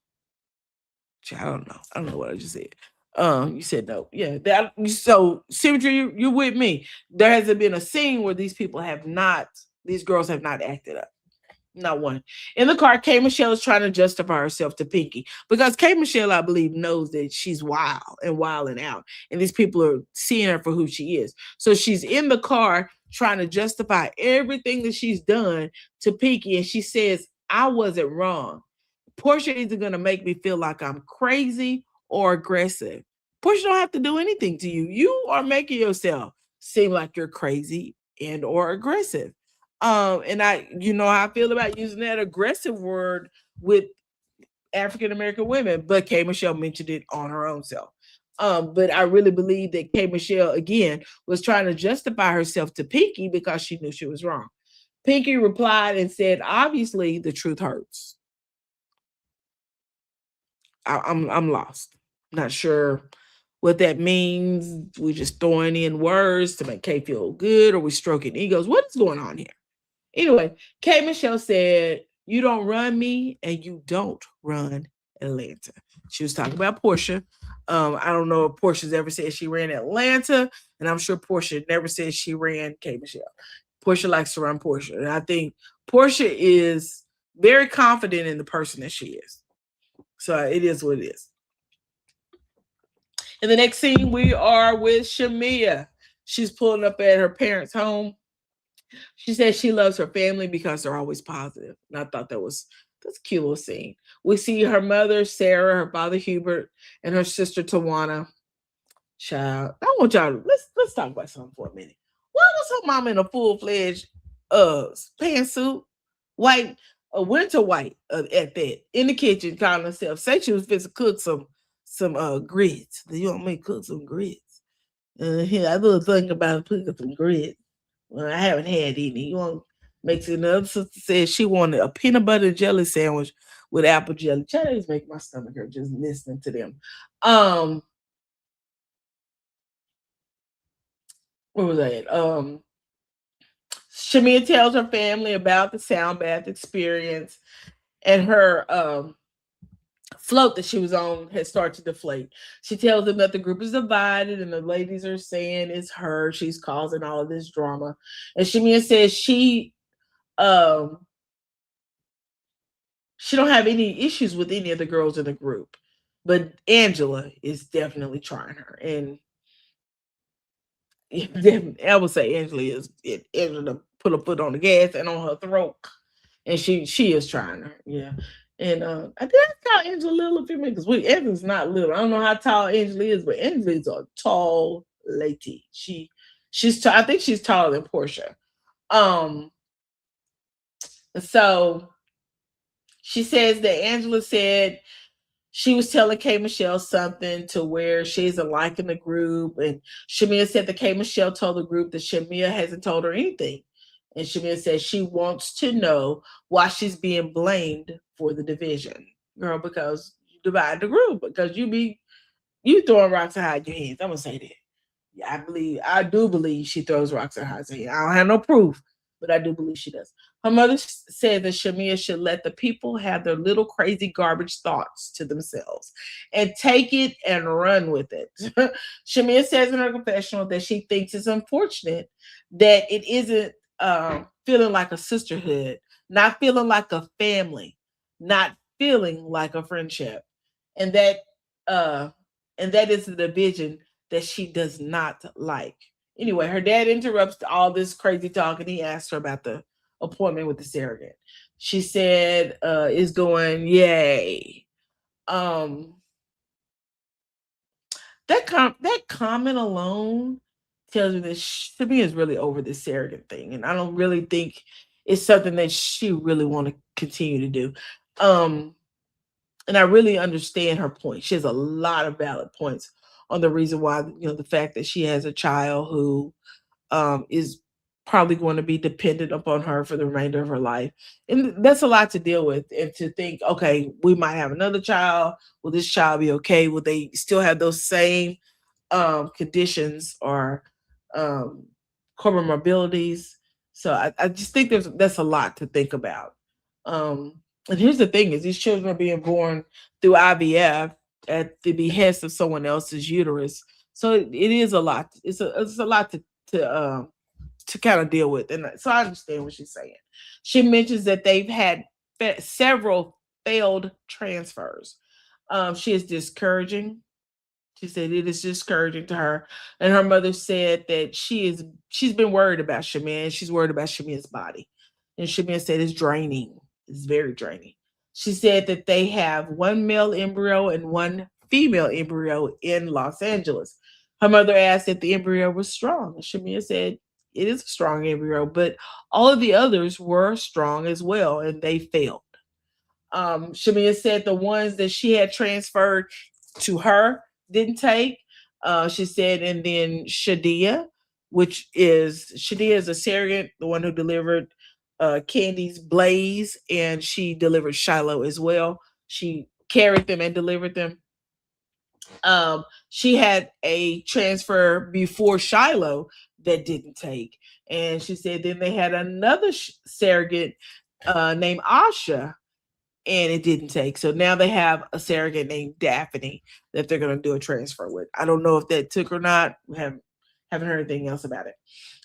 S2: I don't know. I don't know what I just said. You said no. Yeah. So Symmetry, you're with me. There hasn't been a scene where these girls have not acted up. Not one. In the car, K Michelle is trying to justify herself to Pinky because K Michelle, I believe, knows that she's wild and out, and these people are seeing her for who she is. So she's in the car trying to justify everything that she's done to Pinky, and she says, I wasn't wrong. Portia isn't going to make me feel like I'm crazy or aggressive. Portia don't have to do anything to you. You are making yourself seem like you're crazy and or aggressive. And you know how I feel about using that aggressive word with African American women, but K Michelle mentioned it on her own self. But I really believe that K Michelle again was trying to justify herself to Pinky because she knew she was wrong. Pinky replied and said, obviously the truth hurts. I'm lost. Not sure what that means. We just throwing in words to make K feel good, or we stroking egos. What is going on here? Anyway, K Michelle said, you don't run me and you don't run Atlanta. She was talking about Portia. I don't know if Portia's ever said she ran Atlanta, and I'm sure Portia never said she ran K Michelle. Portia likes to run Portia, and I think Portia is very confident in the person that she is. So it is what it is. In the next scene, we are with Shamia. She's pulling up at her parents' home. She says she loves her family because they're always positive. And I thought that's a cute little scene. We see her mother, Sarah, her father, Hubert, and her sister, Tawana. Child, I want y'all to, let's talk about something for a minute. Why was her mom in a full-fledged pantsuit? White, winter white at that, in the kitchen, calling herself. Say she was fit to cook some grits. You want me to cook some grits? Here, I was thinking about cooking some grits. Well, I haven't had any. You want to make it? Another sister said she wanted a peanut butter and jelly sandwich with apple jelly. Chinese make my stomach hurt just listening to them. Where was I at? Shamia tells her family about the sound bath experience, and her float that she was on had started to deflate. She tells them that the group is divided and the ladies are saying it's her. She's causing all of this drama. And Shamia says she don't have any issues with any of the girls in the group, but Angela is definitely trying her. And I would say Angela put her foot on the gas and on her throat. And she is trying her. Yeah. And I did call Angela little female because Angela's not little. I don't know how tall Angela is, but Angela is a tall lady. I think she's taller than Portia. So she says that Angela said she was telling K Michelle something to where she isn't liking the group, and Shamia said that K Michelle told the group that Shamia hasn't told her anything. And Shamia says she wants to know why she's being blamed for the division. Girl, because you divide the group, because you be You throwing rocks and hide your hands. I'm gonna say that. Yeah, I do believe she throws rocks and hides her hands. I don't have no proof, but I do believe she does. Her mother said that Shamia should let the people have their little crazy garbage thoughts to themselves and take it and run with it. Shamia says in her confessional that she thinks it's unfortunate that it isn't feeling like a sisterhood, not feeling like a family, not feeling like a friendship, and that uh, is the division that she does not like. Anyway, her dad interrupts all this crazy talk and he asks her about the appointment with the surrogate. She said, is going, yay. Um, that comment alone tells me that Shamia is really over this surrogate thing. And I don't really think it's something that she really want to continue to do. And I really understand her point. She has a lot of valid points on the reason why, the fact that she has a child who is probably going to be dependent upon her for the remainder of her life. And that's a lot to deal with. And to think, okay, we might have another child. Will this child be okay? Will they still have those same conditions or comorbidities? So I just think that's a lot to think about. And here's the thing: is these children are being born through IVF at the behest of someone else's uterus. So it is a lot. It's a lot to kind of deal with, and so I understand what she's saying. She mentions that they've had several failed transfers. She is discouraging. She said it is discouraging to her, and her mother said that she's been worried about Shamia. She's worried about Shamia's body, and Shamia said it's draining. It's very draining. She said that they have one male embryo and one female embryo in Los Angeles. Her mother asked if the embryo was strong. Shamia said it is a strong embryo, but all of the others were strong as well, and they failed. Shamia said the ones that she had transferred to her didn't take. She said, and then Shadia is a surrogate, the one who delivered Candy's Blaze, and she delivered Shiloh as well. She carried them and delivered them. She had a transfer before Shiloh that didn't take. And she said then they had another surrogate named Asha, and it didn't take. So now they have a surrogate named Daphne that they're going to do a transfer with. I don't know if that took or not. We haven't heard anything else about it.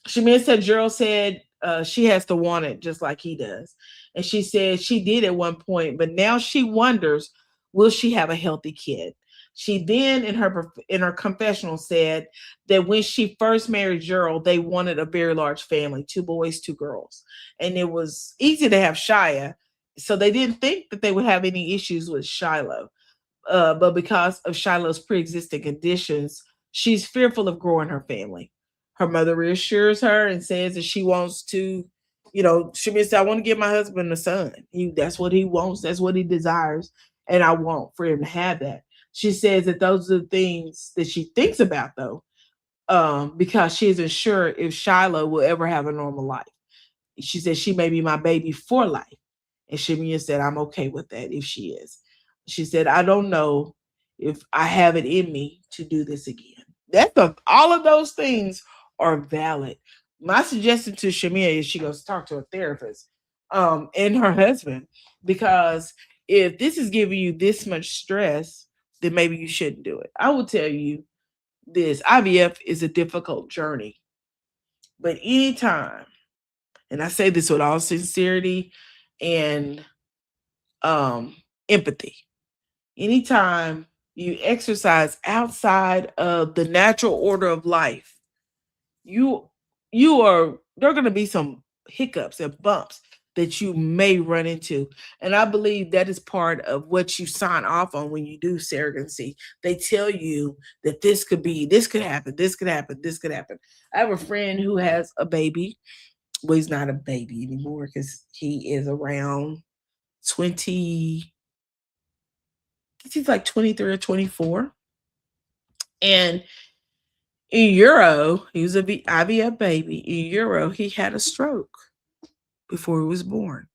S2: Shamia said Gerald said she has to want it just like he does. And she said she did at one point, but now she wonders, will she have a healthy kid? She then in her confessional said that when she first married Gerald, they wanted a very large family, 2 boys, 2 girls. And it was easy to have Shia. So they didn't think that they would have any issues with Shiloh. But because of Shiloh's pre-existing conditions, she's fearful of growing her family. Her mother reassures her and says that she wants to, she said, I want to give my husband a son. That's what he wants. That's what he desires. And I want for him to have that. She says that those are the things that she thinks about, though, because she isn't sure if Shiloh will ever have a normal life. She said she may be my baby for life. And Shamia said, I'm okay with that if she is. She said, I don't know if I have it in me to do this again. All of those things are valid. My suggestion to Shamia is she goes talk to a therapist and her husband, because if this is giving you this much stress, then maybe you shouldn't do it. I will tell you this, IVF is a difficult journey. But anytime, and I say this with all sincerity and empathy, anytime you exercise outside of the natural order of life, there are going to be some hiccups and bumps that you may run into. And I believe that is part of what you sign off on when you do surrogacy. They tell you that this could happen, this could happen, this could happen. I have a friend who has a baby. Well, he's not a baby anymore because he is around 20. He's like 23 or 24. And in Euro, he was an IVF baby. In Euro, he had a stroke before he was born.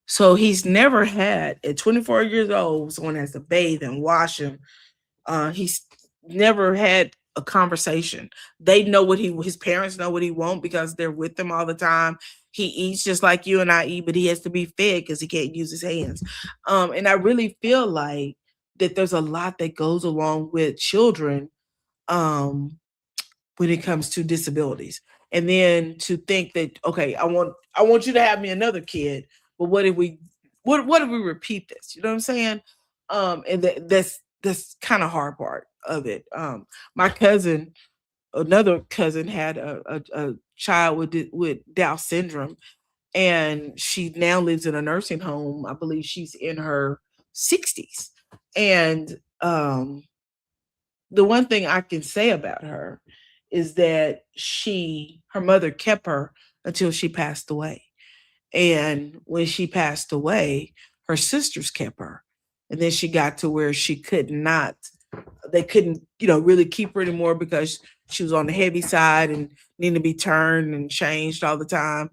S2: So he's never had, at 24 years old, someone has to bathe and wash him. He's never had a conversation. They know what his parents know what he wants because they're with him all the time. He eats just like you and I eat, but he has to be fed because he can't use his hands. And I really feel like that there's a lot that goes along with children um, when it comes to disabilities. And then to think that, okay, I want you to have me another kid, but what if we repeat this? You know what I'm saying? And that's kind of hard part of it. My cousin, another cousin, had a child with Down syndrome, and she now lives in a nursing home. I believe she's in her 60s. And the one thing I can say about her is that her mother kept her until she passed away. And when she passed away, her sisters kept her. And then she got to where they couldn't, really keep her anymore because she was on the heavy side and needed to be turned and changed all the time.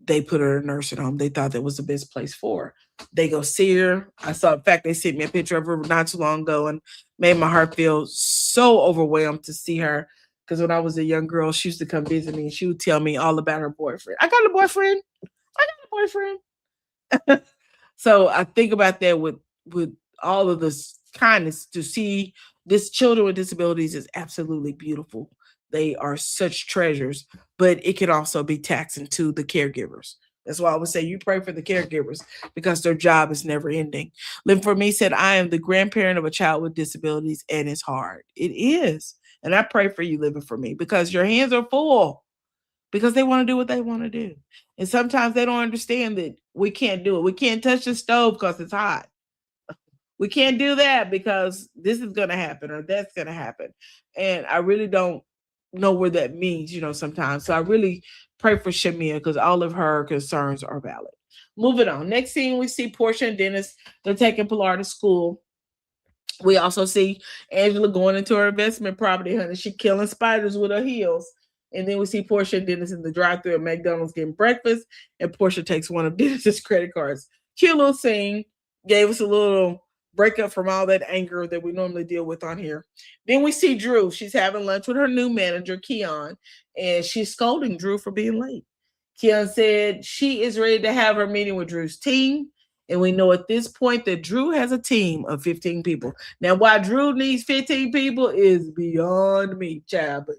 S2: They put her in a nursing home. They thought that was the best place for her. They go see her. In fact, they sent me a picture of her not too long ago and made my heart feel so overwhelmed to see her. Because when I was a young girl, she used to come visit me and she would tell me all about her boyfriend. I got a boyfriend. So I think about that with all of this kindness. To see this children with disabilities is absolutely beautiful. They are such treasures, but it can also be taxing to the caregivers. That's why I would say you pray for the caregivers because their job is never ending. Live for Me said, I am the grandparent of a child with disabilities and it's hard. It is. And I pray for you, Living for Me, because your hands are full because they want to do what they want to do. And sometimes they don't understand that we can't do it. We can't touch the stove because it's hot. We can't do that because this is going to happen or that's going to happen. And I really don't know what that means, sometimes. So I really pray for Shamia because all of her concerns are valid. Moving on. Next scene, we see Portia and Dennis. They're taking Pilar to school. We also see Angela going into her investment property, honey. She killing spiders with her heels. And then we see Portia and Dennis in the drive-thru at McDonald's getting breakfast. And Portia takes one of Dennis's credit cards. Cute little scene. Gave us a little breakup from all that anger that we normally deal with on here. Then we see Drew. She's having lunch with her new manager, Keon. And she's scolding Drew for being late. Keon said she is ready to have her meeting with Drew's team. And we know at this point that Drew has a team of 15 people. Now, why Drew needs 15 people is beyond me, child. But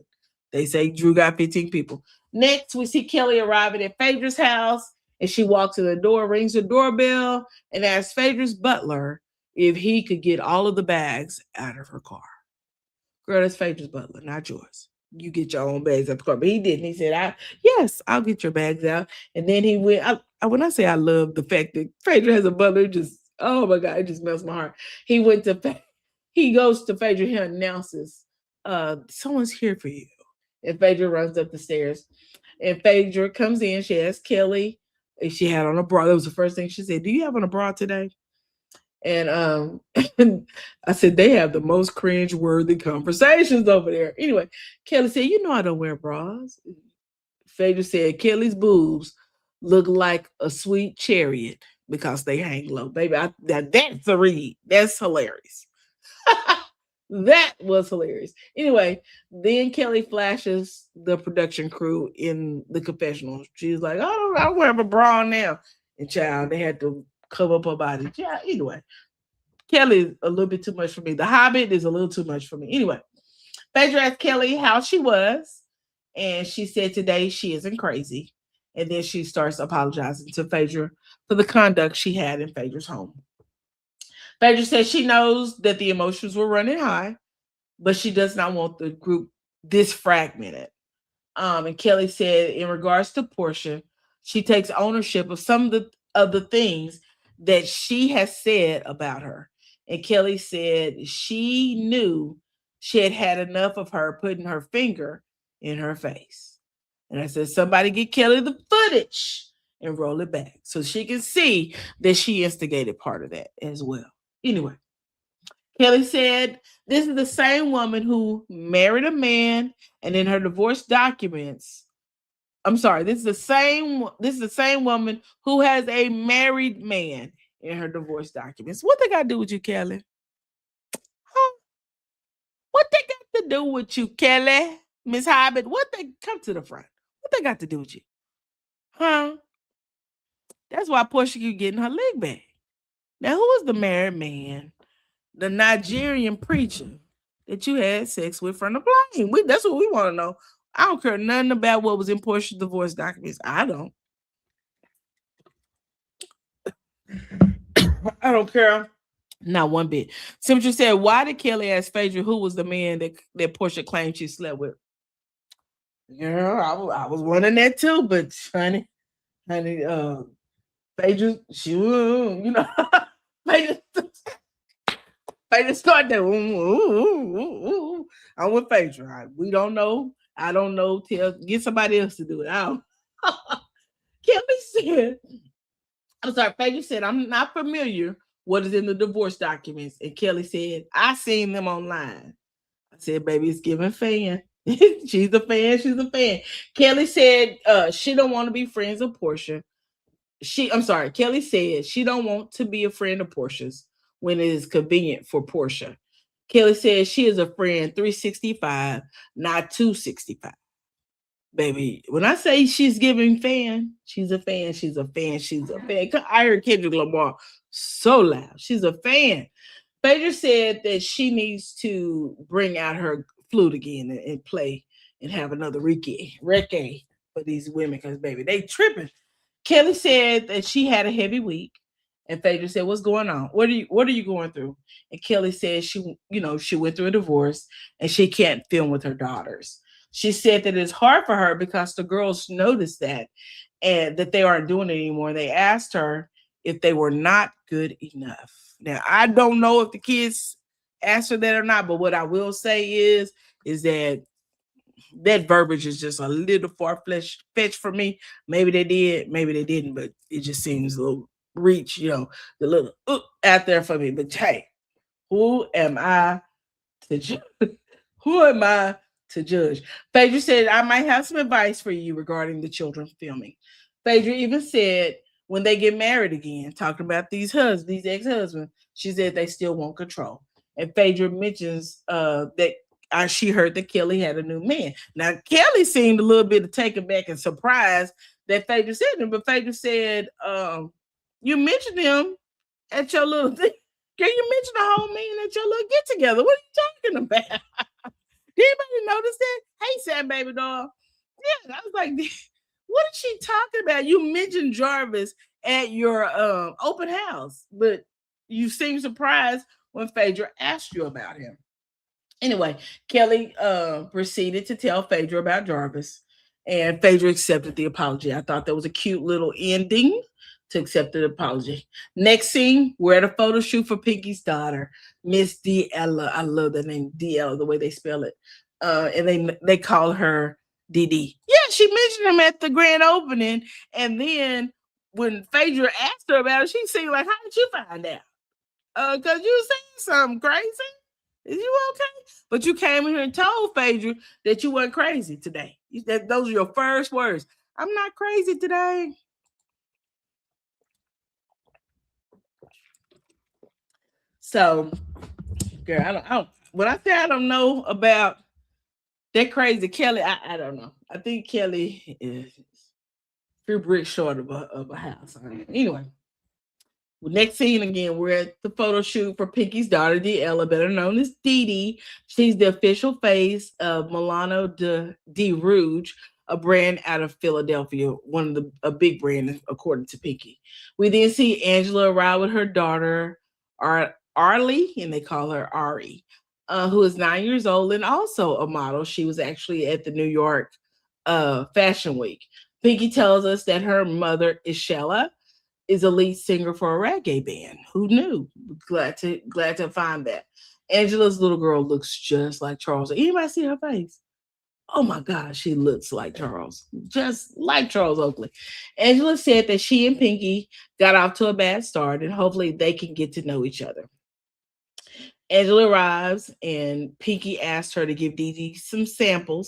S2: they say Drew got 15 people. Next, we see Kelly arriving at Phaedra's house. And she walks to the door, rings the doorbell, and asks Phaedra's butler if he could get all of the bags out of her car. Girl, that's Phaedra's butler, not yours. You get your own bags out of the car. But he didn't. He said, yes, I'll get your bags out. And then he went, when I say I love the fact that Phaedra has a butler, oh my God, it just melts my heart. He goes to Phaedra, he announces, someone's here for you. And Phaedra runs up the stairs. And Phaedra comes in, she asks Kelly if she had on a bra. That was the first thing she said. Do you have on a bra today? And I said, they have the most cringe-worthy conversations over there. Anyway, Kelly said, I don't wear bras. Phaedra said, Kelly's boobs look like a sweet chariot because they hang low. Baby, that's a read. That's hilarious. That was hilarious. Anyway, then Kelly flashes the production crew in the confessional. She's like, I don't wear a bra now. And child, they had to cover up her body. Yeah, anyway. Kelly is a little bit too much for me. The Hobbit is a little too much for me. Anyway, Phaedra asked Kelly how she was. And she said today she isn't crazy. And then she starts apologizing to Phaedra for the conduct she had in Phaedra's home. Phaedra says she knows that the emotions were running high, but she does not want the group this fragmented. And Kelly said in regards to Portia, she takes ownership of some of the things that she has said about her. And Kelly said she knew she had had enough of her putting her finger in her face. And I said, somebody get Kelly the footage and roll it back so she can see that she instigated part of that as well. Anyway, Kelly said, this is the same woman who married a man and in her divorce documents. I'm sorry, this is the same woman who has a married man in her divorce documents. What they got to do with you, Kelly? Huh? What they to do with you, Kelly? Miss Hobbit, what they come to the front? What they got to do with you? Huh? That's why Portia keep getting her leg back. Now, who is the married man, the Nigerian preacher that you had sex with from the plane? That's what we want to know. I don't care nothing about what was in Portia's divorce documents. I don't. I don't care. Not one bit. Simply said, why did Kelly ask Phaedra who was the man that Portia claimed she slept with? Girl, I was wondering that too, but honey, Phaedra, she, Phaedra started that. I'm with Phaedra. We don't know. I don't know. Get somebody else to do it. I don't. Kelly said, I'm sorry, Phaedra said, I'm not familiar what is in the divorce documents. And Kelly said, I seen them online. I said, baby, it's giving fan. She's a fan. She's a fan. Kelly said she don't want to be friends with Portia. Kelly said she don't want to be a friend of Portia's when it is convenient for Portia. Kelly said she is a friend 365, not 265. Baby, when I say she's giving fan, she's a fan, she's a fan, she's a fan. I heard Kendrick Lamar so loud. She's a fan. Phaedra said that she needs to bring out her flute again and play and have another recce for these women because, baby, they tripping. Kelly said that she had a heavy week. And Phaedra said, what's going on? What are you going through? And Kelly said she went through a divorce and she can't film with her daughters. She said that it's hard for her because the girls noticed that and that they aren't doing it anymore. They asked her if they were not good enough. Now, I don't know if the kids asked her that or not, but what I will say is that verbiage is just a little far-fetched for me. Maybe they did, maybe they didn't, but it just seems a little reach, the little out there for me. But hey, who am I to judge? Who am I to judge? Phaedra said, I might have some advice for you regarding the children filming. Phaedra even said when they get married again, talking about these ex-husbands, she said they still want control. And Phaedra mentions that she heard that Kelly had a new man. Now, Kelly seemed a little bit taken back and surprised that Phaedra said him, but Phaedra said, you mentioned him at your little thing. Can you mention the whole man at your little get-together? What are you talking about? Did anybody notice that? Hey, Sam, baby doll. Yeah, I was like, what is she talking about? You mentioned Jarvis at your open house, but you seem surprised when Phaedra asked you about him. Anyway, Kelly proceeded to tell Phaedra about Jarvis, and Phaedra accepted the apology. I thought that was a cute little ending to accept the apology. Next scene, we're at a photo shoot for Pinky's daughter, Miss D'Ella. I love the name D'Ella, the way they spell it. And they call her Dee. Yeah, she mentioned him at the grand opening, and then when Phaedra asked her about it, she seemed like, how did you find out? Because you saying something crazy. Is you okay? But you came in here and told Phaedra that you weren't crazy today. Those are your first words. I'm not crazy today. So, girl, I don't. When I say I don't know about that crazy Kelly, I don't know. I think Kelly is 3 bricks short of a house. Anyway. Next scene again, we're at the photo shoot for Pinky's daughter, D'Ella, better known as Dee. She's the official face of Milano de Rouge, a brand out of Philadelphia, a big brand according to Pinky. We then see Angela arrive with her daughter, Arlie, and they call her Ari, who is 9 years old and also a model. She was actually at the New York Fashion Week. Pinky tells us that her mother, Ishella, is a lead singer for a reggae band. Who knew? Glad to find that. Angela's little girl looks just like Charles. Anybody see her face? Oh my God, she looks like Charles. Just like Charles Oakley. Angela said that she and Pinky got off to a bad start and hopefully they can get to know each other. Angela arrives and Pinky asked her to give Dee some sample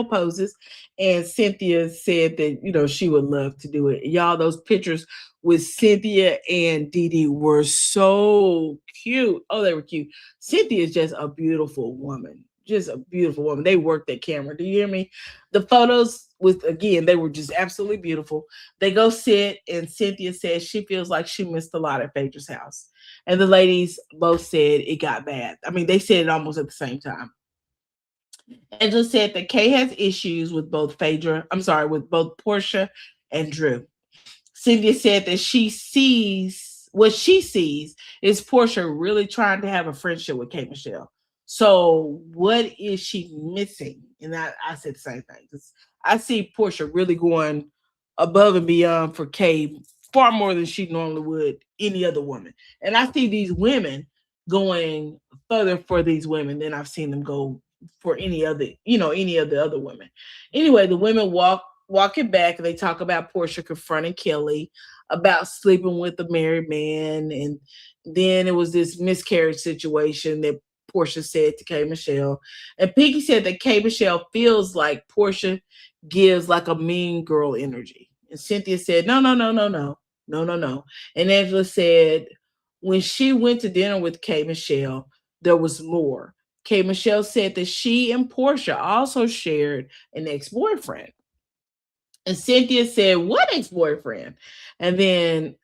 S2: poses. And Cynthia said that, she would love to do it. Y'all, those pictures with Cynthia and Dee were so cute. Oh, they were cute. Cynthia is just a beautiful woman. just a beautiful woman. They worked that camera. Do you hear me? The photos they were just absolutely beautiful. They go sit, and Cynthia says she feels like she missed a lot at Phaedra's house. And the ladies both said it got bad. I mean, they said it almost at the same time. Angela said that Kay has issues with both with both Portia and Drew. Cynthia said that what she sees is Portia really trying to have a friendship with K. Michelle. So what is she missing? And I said the same thing. I see Portia really going above and beyond for Kay far more than she normally would any other woman. And I see these women going further for these women than I've seen them go for any of the other women. Anyway, the women walking back, and they talk about Portia confronting Kelly about sleeping with a married man, and then it was this miscarriage situation that Portia said to K. Michelle. And Pinky said that K. Michelle feels like Portia gives like a mean girl energy. And Cynthia said, no. And Angela said when she went to dinner with K. Michelle, there was more. K. Michelle said that she and Portia also shared an ex-boyfriend. And Cynthia said, what ex-boyfriend? And then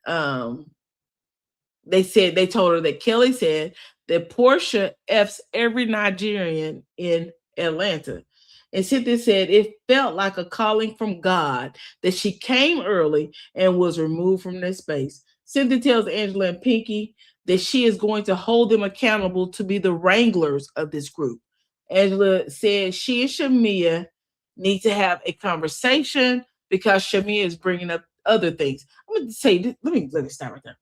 S2: they told her that Kelly said that Portia F's every Nigerian in Atlanta. And Cynthia said it felt like a calling from God that she came early and was removed from their space. Cynthia tells Angela and Pinky that she is going to hold them accountable to be the wranglers of this group. Angela said she and Shamia need to have a conversation because Shamia is bringing up other things. I'm going to say, let me stop right there.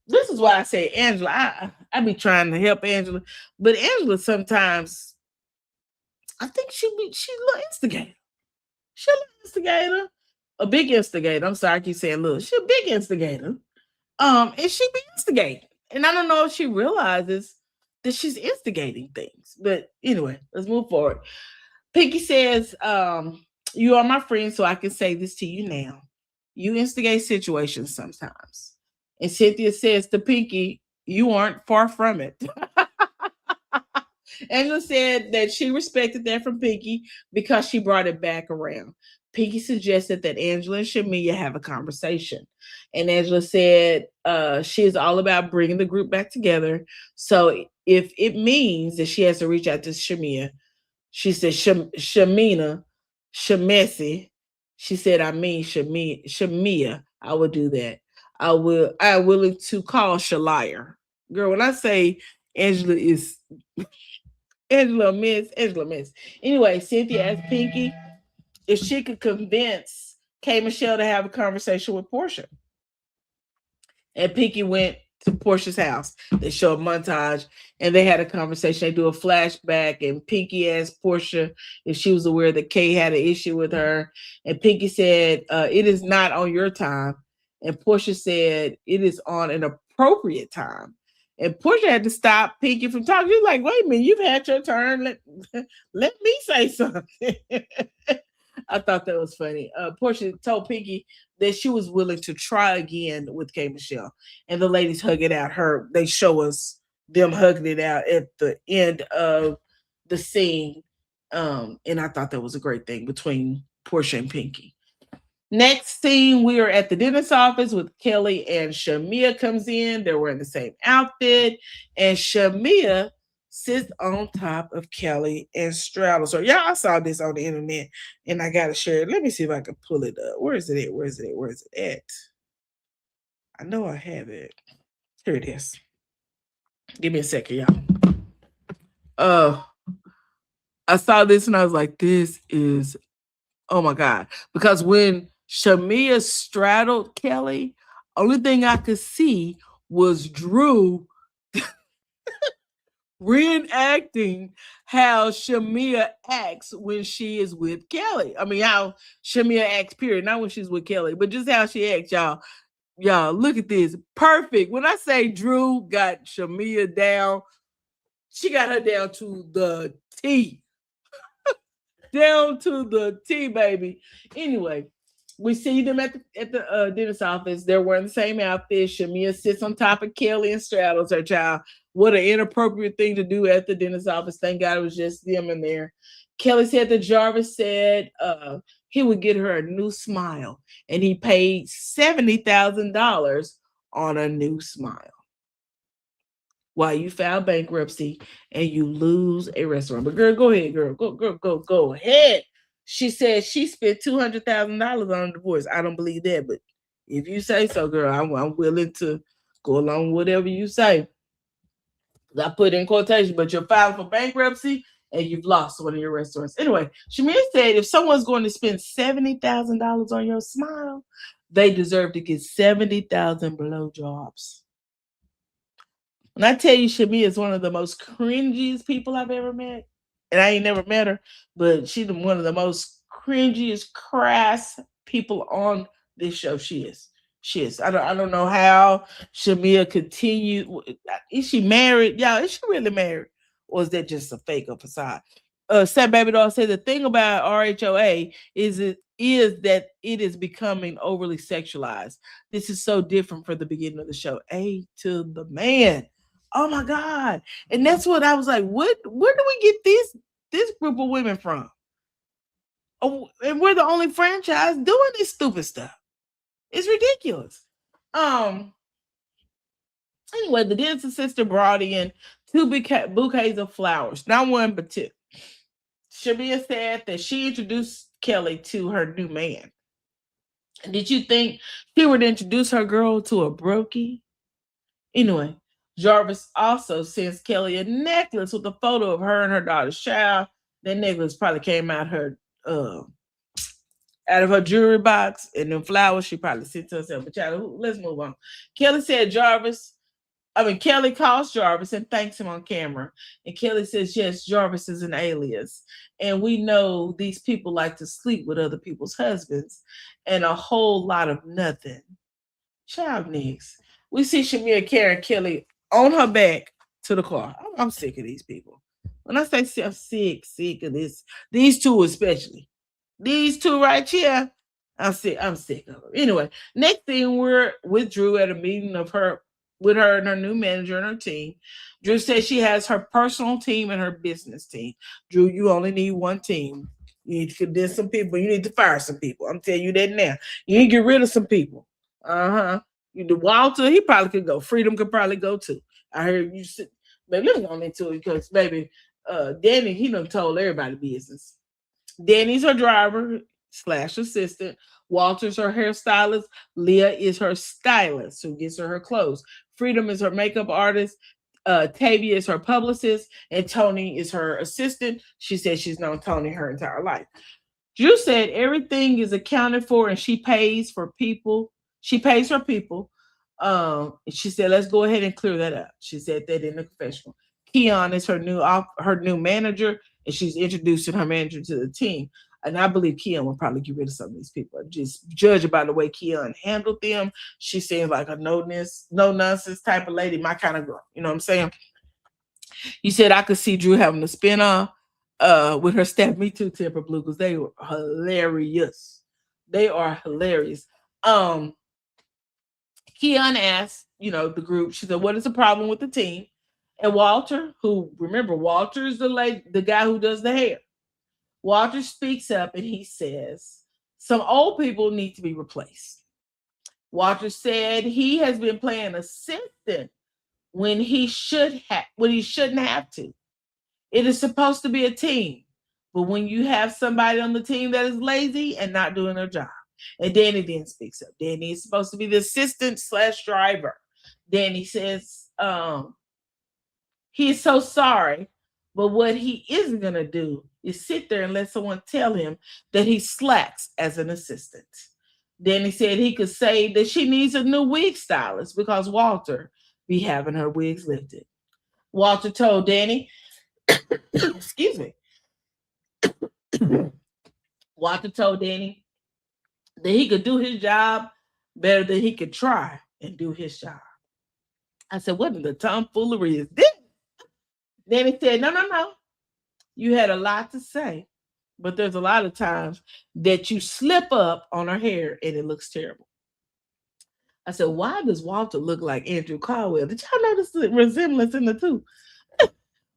S2: This is why I say Angela. I be trying to help Angela, but Angela sometimes, I think she a little instigator. She a little instigator, a big instigator. I'm sorry, I keep saying little. She a big instigator. And she be instigating. And I don't know if she realizes that she's instigating things. But anyway, let's move forward. Pinky says, you are my friend, so I can say this to you now. You instigate situations sometimes. And Cynthia says to Pinky, you aren't far from it. Angela said that she respected that from Pinky because she brought it back around. Pinky suggested that Angela and Shamia have a conversation. And Angela said she is all about bringing the group back together. So if it means that she has to reach out to Shamia, she said, Shamesi. She said, I mean, Shamia, I would do that. I willing to call Shaliar. Girl, when I say Angela is Angela miss. Anyway, Cynthia asked Pinky if she could convince K. Michelle to have a conversation with Portia. And Pinky went to Portia's house. They show a montage and they had a conversation. They do a flashback, and Pinky asked Portia if she was aware that Kay had an issue with her. And Pinky said, it is not on your time. And Portia said, it is on an appropriate time. And Portia had to stop Pinky from talking. She's like, wait a minute, you've had your turn. Let me say something. I thought that was funny. Portia told Pinky that she was willing to try again with K. Michelle. And the ladies hug it out. They show us them hugging it out at the end of the scene. And I thought that was a great thing between Portia and Pinky. Next scene, we are at the dentist's office with Kelly, and Shamia comes in. They're wearing the same outfit. And Shamia sits on top of Kelly and straddles her. I saw this on the internet, and I got to share it. Let me see if I can pull it up. Where is it at? I know I have it. Here it is. Give me a second, y'all. I saw this, and I was like, this is, oh, my God. Because when Shamia straddled Kelly, only thing I could see was Drew reenacting how Shamia acts when she is with Kelly. I mean, how Shamia acts, period. Not when she's with Kelly, but just how she acts, y'all. Y'all, look at this. Perfect. When I say Drew got Shamia down, she got her down to the T. Down to the T, baby. Anyway, We see them at the dentist office. They're wearing the same outfit. Shamia sits on top of Kelly and straddles her child. What an inappropriate thing to do at the dentist office. Thank God it was just them in there. Kelly said that Jarvis said he would get her a new smile, and he paid $70,000 on a new smile. While you file bankruptcy and you lose a restaurant. But girl, go ahead, girl. Go ahead. She said she spent $200,000 on a divorce. I don't believe that, but if you say so, girl, I'm willing to go along with whatever you say. I put in quotation, but you're filing for bankruptcy and you've lost one of your restaurants. Anyway, Shamir said if someone's going to spend $70,000 on your smile, they deserve to get 70,000 blowjobs. When I tell you Shamia is one of the most cringiest people I've ever met, and I ain't never met her, but she's one of the most cringiest, crass people on this show. She is. I don't know how Shamia continued. Is she married? Y'all, is she really married? Or is that just a fake or facade? Sam Baby Doll said the thing about RHOA is that it is becoming overly sexualized. This is so different from the beginning of the show. A to the man. Oh my God. And that's what I was like, where do we get this group of women from? Oh, and we're the only franchise doing this stupid stuff. It's ridiculous. Anyway, the dentist assistant brought in 2 bouquets of flowers, not one but 2. Shamia said that she introduced Kelly to her new man. Did you think she would introduce her girl to a brokey? Anyway, Jarvis also sends Kelly a necklace with a photo of her and her daughter's child. That necklace probably came out of her jewelry box, and them flowers she probably sent to herself. But child, let's move on. Kelly calls Jarvis and thanks him on camera. And Kelly says, yes, Jarvis is an alias. And we know these people like to sleep with other people's husbands and a whole lot of nothing. Child niggas. We see Shamia carrying Kelly on her back to the car. I'm sick of these people. When I say I'm sick of this, these two especially. These two right here, I'm sick of them. Anyway, next thing we're with Drew at a meeting with her and her new manager and her team. Drew says she has her personal team and her business team. Drew, you only need one team. You need to condense some people. You need to fire some people. I'm telling you that now. You need to get rid of some people. Walter, he probably could go. Freedom could probably go too. I heard you sit. Baby, let me go into it because, baby, Danny, he done told everybody business. Danny's her driver / assistant. Walter's her hairstylist. Leah is her stylist who gets her clothes. Freedom is her makeup artist. Tavia is her publicist. And Tony is her assistant. She said she's known Tony her entire life. Drew said everything is accounted for and she pays for people. She pays her people. She said, let's go ahead and clear that up. She said that in the confessional. Keon is her new manager, and she's introducing her manager to the team. And I believe Keon will probably get rid of some of these people. Just judging by the way Keon handled them, she seems like a no nonsense type of lady, my kind of girl. You know what I'm saying? You said I could see Drew having a spinoff with her staff. Me too, Temper Blue, because they were hilarious. They are hilarious. Keon asked, the group, she said, what is the problem with the team? And Walter, Walter is the guy who does the hair. Walter speaks up and he says, some old people need to be replaced. Walter said he has been playing assistant when he shouldn't have to. It is supposed to be a team. But when you have somebody on the team that is lazy and not doing their job. And Danny then speaks up. Danny is supposed to be the assistant / driver. Danny says, he is so sorry, but what he isn't going to do is sit there and let someone tell him that he slacks as an assistant. Danny said he could say that she needs a new wig stylist because Walter be having her wigs lifted. Walter told Danny, excuse me. Walter told Danny that he could do his job better than he could try and do his job. I said, what in the tomfoolery is this? Danny said, no. You had a lot to say, but there's a lot of times that you slip up on her hair and it looks terrible. I said, why does Walter look like Andrew Caldwell? Did y'all notice the resemblance in the two?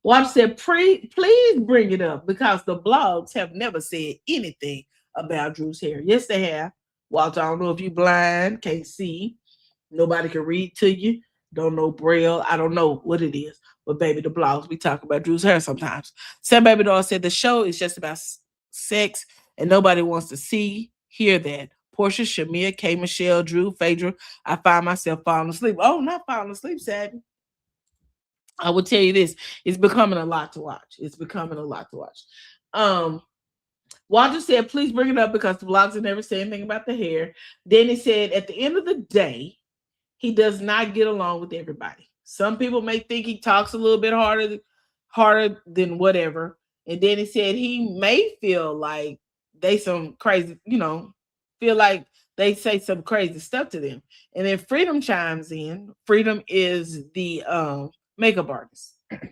S2: Walter said, please bring it up because the blogs have never said anything about Drew's hair. Yes, they have. Walter, I don't know if you're blind, can't see, nobody can read to you, don't know Braille. I don't know what it is. But baby, the blogs, we talk about Drew's hair sometimes. Sam Baby Doll said the show is just about sex and nobody wants to hear that. Portia, Shamia, K. Michelle, Drew, Phaedra, I find myself falling asleep. Oh, not falling asleep, Savvy. I will tell you this, it's becoming a lot to watch. It's becoming a lot to watch. Walter said, please bring it up because the blogs have never said anything about the hair. Then he said, at the end of the day, he does not get along with everybody. Some people may think he talks a little bit harder than whatever. And then he said he may feel like they some crazy, feel like they say some crazy stuff to them. And then Freedom chimes in. Freedom is the makeup artist. And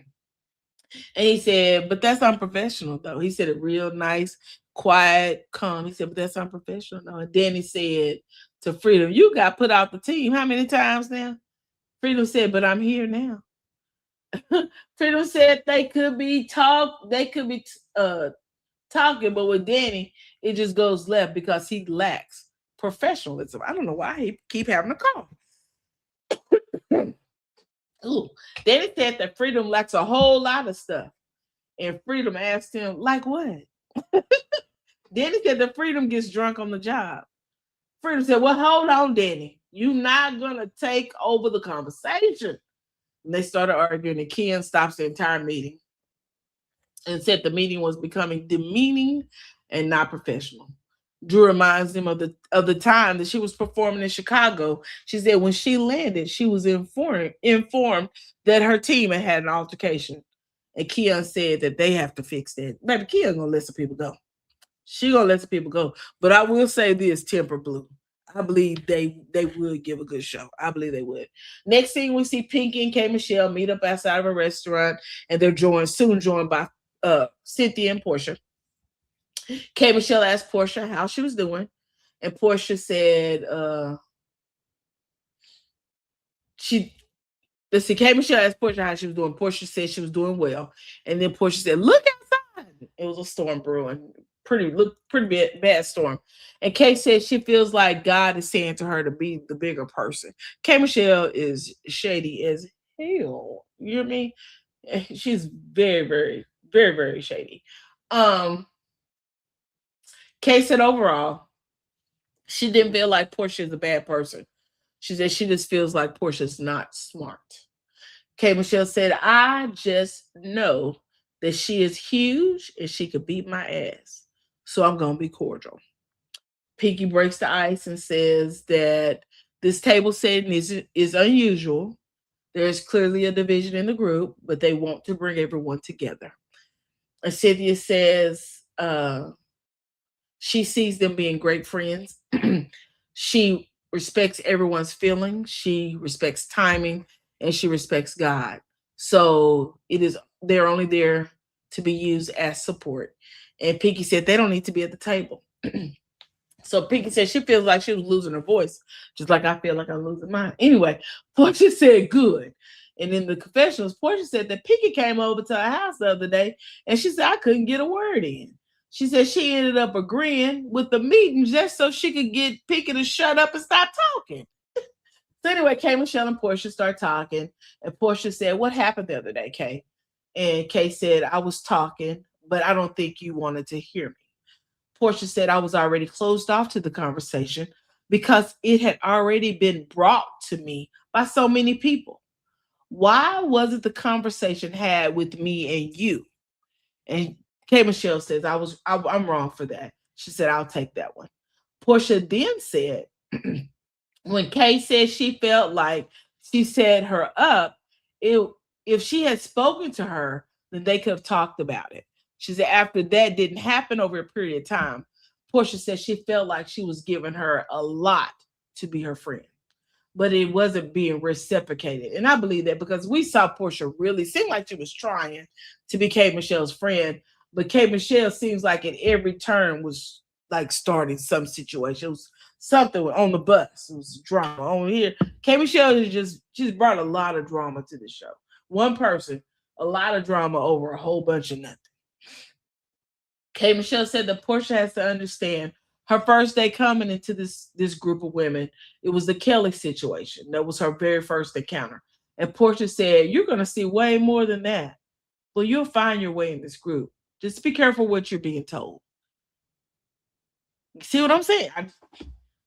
S2: he said, but that's unprofessional, though. He said it real nice, quiet, calm. He said, but that's unprofessional, though. And then he said to Freedom, you got put out the team. How many times now? Freedom said, but I'm here now. Freedom said they could be talking, but with Danny, it just goes left because he lacks professionalism. I don't know why he keep having a call. Ooh. Danny said that Freedom lacks a whole lot of stuff. And Freedom asked him, like what? Danny said that Freedom gets drunk on the job. Freedom said, well, hold on, Danny. You're not going to take over the conversation. And they started arguing, and Ken stops the entire meeting and said the meeting was becoming demeaning and not professional. Drew reminds him of the time that she was performing in Chicago. She said when she landed, she was informed that her team had an altercation. And Keon said that they have to fix that. Baby, Keon's gonna let some people go. She gonna let some people go. But I will say this, Temper Blue. I believe they would give a good show. I believe they would. Next thing we see Pinky and K. Michelle meet up outside of a restaurant, and they're soon joined by Cynthia and Portia. K. Michelle asked Portia how she was doing, and Portia said K. Michelle asked Portia how she was doing. Portia said she was doing well, and then Portia said, "Look outside." It was a storm brewing, pretty bad storm. And Kay said she feels like God is saying to her to be the bigger person. K. Michelle is shady as hell. You hear me? She's very, very, very, very shady. Kay said overall, she didn't feel like Portia is a bad person. She said she just feels like Portia's not smart. K. Michelle said, I just know that she is huge and she could beat my ass. So I'm going to be cordial. Pinky breaks the ice and says that this table setting is unusual. There's clearly a division in the group, but they want to bring everyone together. And Cynthia says she sees them being great friends. She respects everyone's feelings. She respects timing, and she respects God. So they're only there to be used as support. And Pinky said they don't need to be at the table. So Pinky said she feels like she was losing her voice, just like I feel like I'm losing mine. Anyway, Portia said good. And in the confessionals, Portia said that Pinky came over to her house the other day, and she said I couldn't get a word in. She said she ended up agreeing with the meeting just so she could get Pinky to shut up and stop talking. So anyway, Kay, Michelle, and Portia start talking, and Portia said, what happened the other day, Kay? And Kay said, I was talking, but I don't think you wanted to hear me. Portia said, I was already closed off to the conversation because it had already been brought to me by so many people. Why wasn't the conversation had with me and you? And Kay Michelle says, I'm wrong for that. She said, I'll take that one. Portia then said, when Kay said she felt like she set her up, if she had spoken to her, then they could have talked about it. She said after that didn't happen over a period of time, Portia said she felt like she was giving her a lot to be her friend, but it wasn't being reciprocated. And I believe that because we saw Portia really seem like she was trying to be Kay Michelle's friend, But K. Michelle seems like at every turn was like starting some situation. It was something on the bus. It was drama on here. K. Michelle is just brought a lot of drama to the show. One person, a lot of drama over a whole bunch of nothing. K. Michelle said that Portia has to understand her first day coming into this group of women, it was the Kelly situation. That was her very first encounter. And Portia said, you're going to see way more than that. Well, you'll find your way in this group. Just be careful what you're being told. See what I'm saying?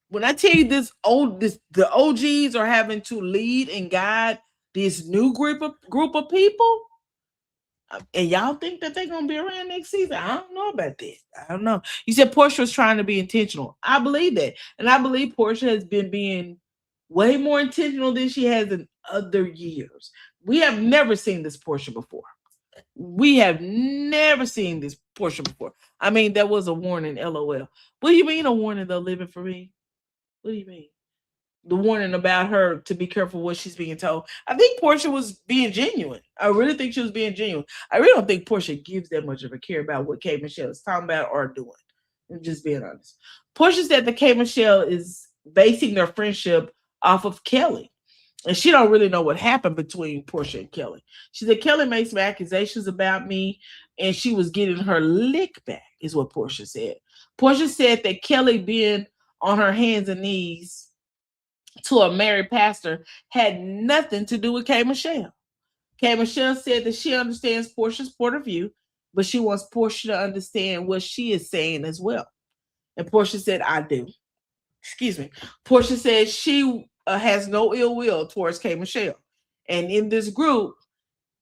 S2: When I tell you the OGs are having to lead and guide this new group of people, and y'all think that they're gonna be around next season? I don't know about that. I don't know. You said Portia was trying to be intentional. I believe that, and I believe Portia has been being way more intentional than she has in other years. We have never seen this Portia before. We have never seen this Portia before. I mean, there was a warning, LOL. What do you mean a warning though, living for me? What do you mean? The warning about her to be careful what she's being told. I think Portia was being genuine. I really think she was being genuine. I really don't think Portia gives that much of a care about what K. Michelle is talking about or doing. I'm just being honest. Portia said that K. Michelle is basing their friendship off of Kelly. And she don't really know what happened between Portia and Kelly. She said, Kelly made some accusations about me and she was getting her lick back, is what Portia said. Portia said that Kelly being on her hands and knees to a married pastor had nothing to do with K. Michelle. K. Michelle said that she understands Portia's point of view, but she wants Portia to understand what she is saying as well. And Portia said, I do. Excuse me. Portia said she has no ill will towards K. Michelle. And in this group,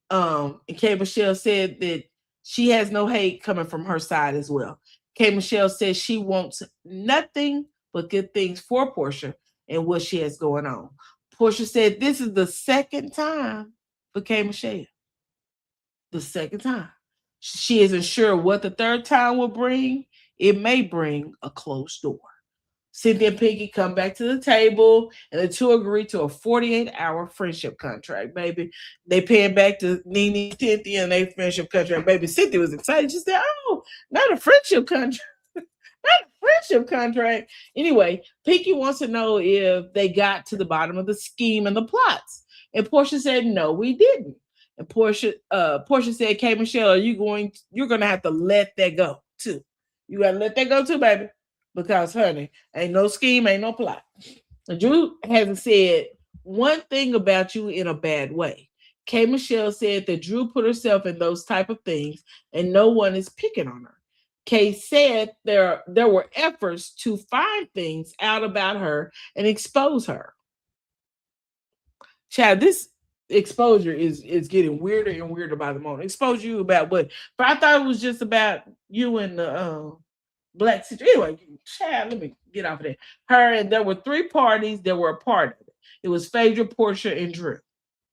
S2: K. Michelle said that she has no hate coming from her side as well. K. Michelle says she wants nothing but good things for Portia and what she has going on. Portia said this is the second time for K. Michelle. The second time. She isn't sure what the third time will bring. It may bring a closed door. Cynthia and Pinky come back to the table, and the two agree to a 48-hour friendship contract, baby. They paying back to Nene, Cynthia, and their friendship contract. Baby, Cynthia was excited. She said, oh, not a friendship contract. Not a friendship contract. Anyway, Pinky wants to know if they got to the bottom of the scheme and the plots. And Portia said, no, we didn't. And Portia said, K. Michelle, you're going to have to let that go, too. You got to let that go, too, baby. Because, honey, ain't no scheme, ain't no plot. Drew hasn't said one thing about you in a bad way. K. Michelle said that Drew put herself in those type of things and no one is picking on her. Kay said there were efforts to find things out about her and expose her. Child, this exposure is getting weirder and weirder by the moment. Expose you about what? But I thought it was just about you and the Black situation. Anyway, child, let me get off of that. Her and there were 3 parties that were a part of it. It was Phaedra, Portia, and Drew.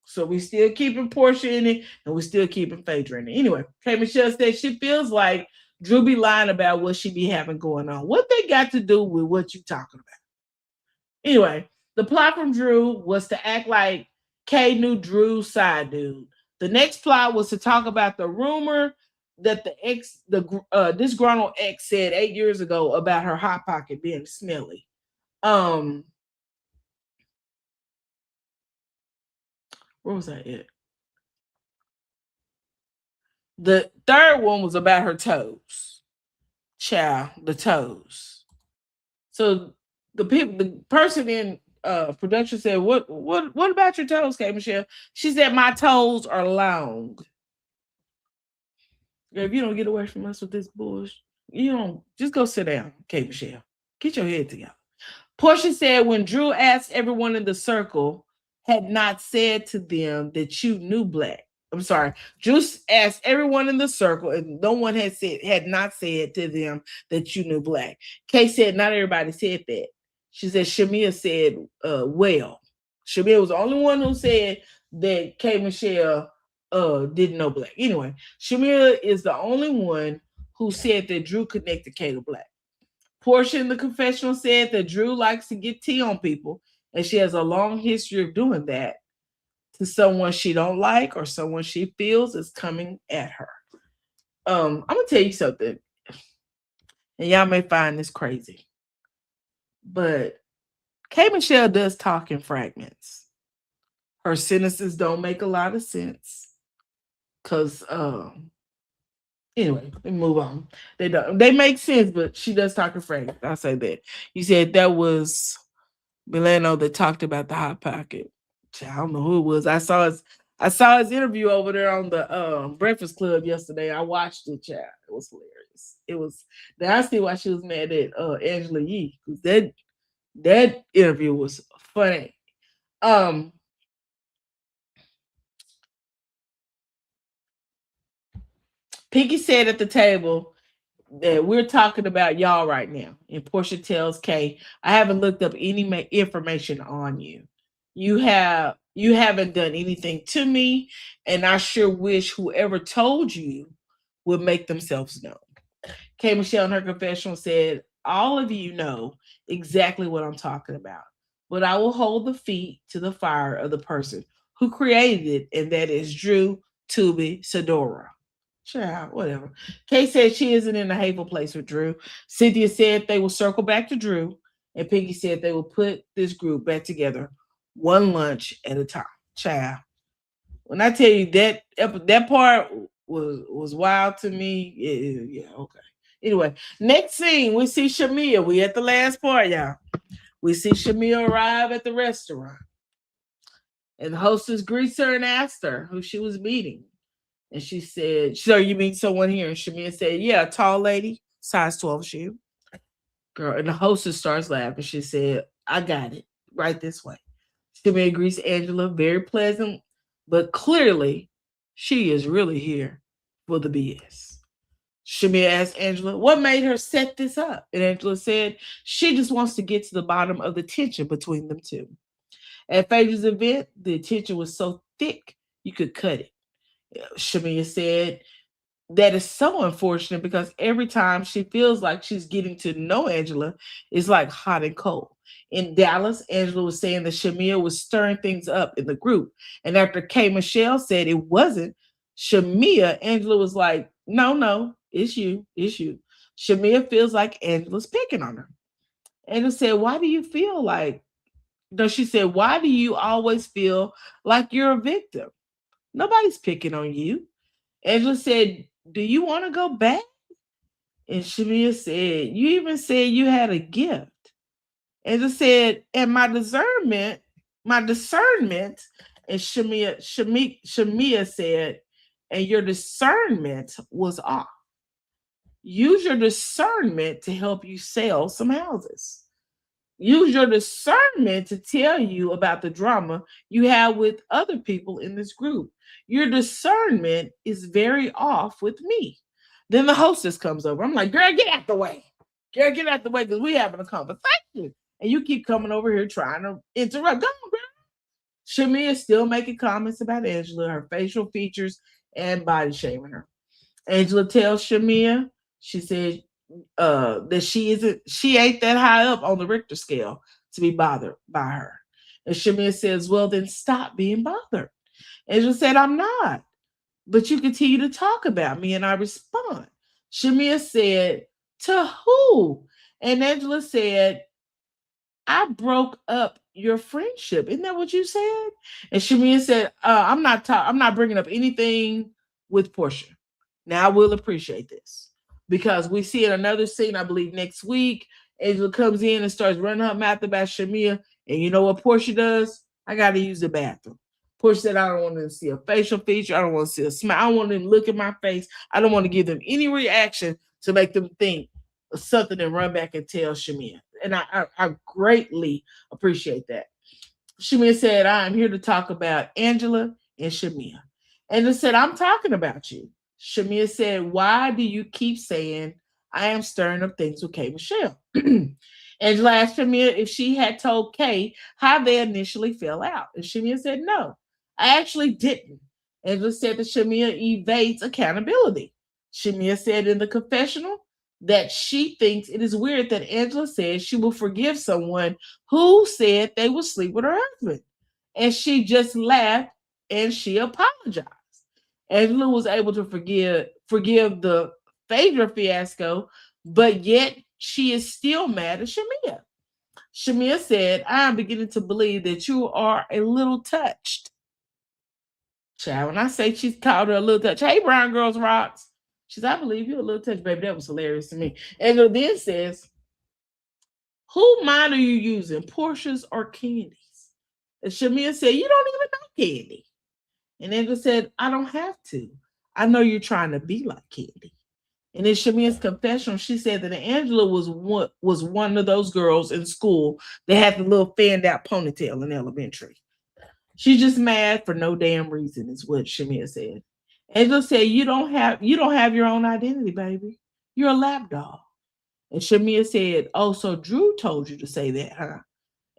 S2: So we still keeping Portia in it, and we're still keeping Phaedra in it. Anyway, K. Michelle said she feels like Drew be lying about what she be having going on. What they got to do with what you talking about? Anyway, the plot from Drew was to act like Kay knew Drew's side dude. The next plot was to talk about the rumor that the disgruntled ex said 8 years ago about her hot pocket being smelly. Where was that at? The third one was about her toes. Child, the toes. So the person in production said, What about your toes, K. Michelle? She said, my toes are long. If you don't get away from us with this bullshit, you don't just go sit down, K. Michelle. Get your head together. Portia said when Drew asked everyone in the circle had not said to them that you knew Black. I'm sorry. Drew asked everyone in the circle and no one had not said to them that you knew Black. Kay said not everybody said that. She said Shamia said, well. Shamia was the only one who said that K. Michelle didn't know Black. Anyway, Shamia is the only one who said that Drew connected Kay to Black. Portia in the confessional said that Drew likes to get tea on people, and she has a long history of doing that to someone she don't like or someone she feels is coming at her. I'm gonna tell you something, and y'all may find this crazy, but K Michelle does talk in fragments. Her sentences don't make a lot of sense. Cause anyway, let me move on. They make sense, but she does talk in fragments. I'll say that. You said that was Milano that talked about the hot pocket. I don't know who it was. I saw his interview over there on the Breakfast Club yesterday. I watched it, child. It was hilarious. It was. Now I see why she was mad at Angela Yee, because that interview was funny. Pinky said at the table that we're talking about y'all right now. And Portia tells Kay, I haven't looked up any information on you. You haven't done anything to me, and I sure wish whoever told you would make themselves known. Kay Michelle in her confessional said, all of you know exactly what I'm talking about, but I will hold the feet to the fire of the person who created it, and that is Drew Tubi Sedora. Sure, whatever. Kay said she isn't in a hateful place with Drew. Cynthia said they will circle back to Drew, and Pinky said they will put this group back together one lunch at a time. Child. When I tell you that part was wild to me. Yeah, okay. Anyway, next scene, we see Shamia. We at the last part, y'all. We see Shamia arrive at the restaurant. And the hostess greets her and asks her who she was meeting. And she said, so you meet someone here? And Shamia said, yeah, a tall lady, size 12 shoe. Girl, and the hostess starts laughing. She said, I got it. Right this way. Shamia greets Angela, very pleasant, but clearly she is really here for the BS. Shamia asked Angela, what made her set this up? And Angela said, she just wants to get to the bottom of the tension between them two. At Phaedra's event, the tension was so thick, you could cut it. Shamia said, that is so unfortunate because every time she feels like she's getting to know Angela, it's like hot and cold. In Dallas, Angela was saying that Shamia was stirring things up in the group. And after K. Michelle said it wasn't Shamia, Angela was like, no, it's you. Shamia feels like Angela's picking on her. Angela said, why do you feel like, no, she said, why do you always feel like you're a victim? Nobody's picking on you. Angela said, do you want to go back? And Shamia said, you even said you had a gift. Angela said, and my discernment, and Shamia said, and your discernment was off. Use your discernment to help you sell some houses. Use your discernment to tell you about the drama you have with other people in this group. Your discernment is very off with me. Then the hostess comes over. I'm like, girl, get out the way. Girl, get out the way because we're having a conversation. And you keep coming over here trying to interrupt. Go on, girl. Shamia is still making comments about Angela, her facial features, and body shaming her. Angela tells Shamia, she said, that she ain't that high up on the Richter scale to be bothered by her. And Shamia says, well, then stop being bothered. Angela said, I'm not, but you continue to talk about me. And I respond. Shamia said, to who? And Angela said, I broke up your friendship. Isn't that what you said? And Shamia said, I'm not bringing up anything with Portia. Now I will appreciate this. Because we see in another scene, I believe next week, Angela comes in and starts running her mouth about Shamia. And you know what Portia does? I got to use the bathroom. Portia said, I don't want them to see a facial feature. I don't want to see a smile. I don't want them to look at my face. I don't want to give them any reaction to make them think of something and run back and tell Shamia. And I greatly appreciate that. Shamia said, I am here to talk about Angela and Shamia. Angela said, I'm talking about you. Shamia said, why do you keep saying I am stirring up things with K. Michelle? Angela asked Shamia if she had told Kay how they initially fell out. And Shamia said, no, I actually didn't. Angela said that Shamia evades accountability. Shamia said in the confessional that she thinks it is weird that Angela said she will forgive someone who said they would sleep with her husband. And she just laughed and she apologized. Angela was able to forgive the Phaedra fiasco, but yet she is still mad at Shamia. Shamia said, I'm beginning to believe that you are a little touched. Child, when I say she's called her a little touch, hey, Brown Girls Rocks. She said, I believe you're a little touch, baby. That was hilarious to me. Angela then says, who mind are you using, Porsches or candies? And Shamia said, you don't even know Candy. And Angela said, I don't have to. I know you're trying to be like Candy. And in Shamia's confession, she said that Angela was one of those girls in school that had the little fanned out ponytail in elementary. She's just mad for no damn reason, is what Shamia said. Angela said, you don't have your own identity, baby. You're a lapdog. And Shamia said, oh, so Drew told you to say that, huh?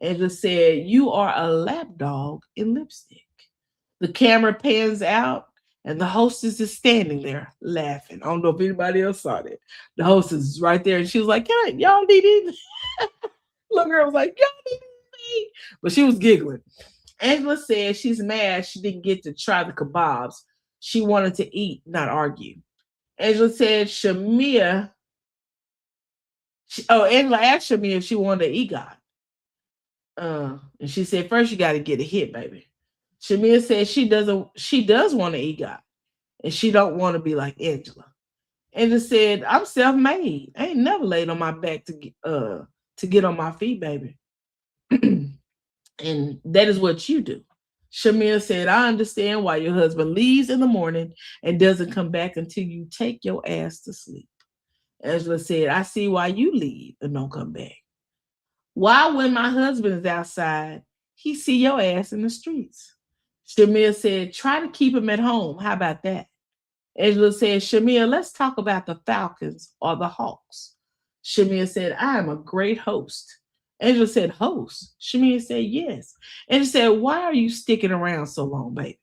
S2: Angela said, you are a lapdog in lipstick. The camera pans out and the hostess is standing there laughing. I don't know if anybody else saw that. The hostess is right there and she was like, y'all need it. Little girl was like, y'all need it. But she was giggling. Angela said she's mad she didn't get to try the kebabs. She wanted to eat, not argue. Angela said Angela asked Shamia if she wanted to EGOT. And she said, first you got to get a hit, baby. Shamia said she does want to EGOT. And she don't want to be like Angela. Angela said, I'm self-made. I ain't never laid on my back to get on my feet, baby. And that is what you do. Shamia said, I understand why your husband leaves in the morning and doesn't come back until you take your ass to sleep. Angela said, I see why you leave and don't come back. Why, when my husband is outside, he see your ass in the streets? Shamia said, try to keep him at home. How about that? Angela said, Shamia, let's talk about the Falcons or the Hawks. Shamia said, I am a great host. Angela said, host? Shamia said, yes. Angela said, why are you sticking around so long, baby?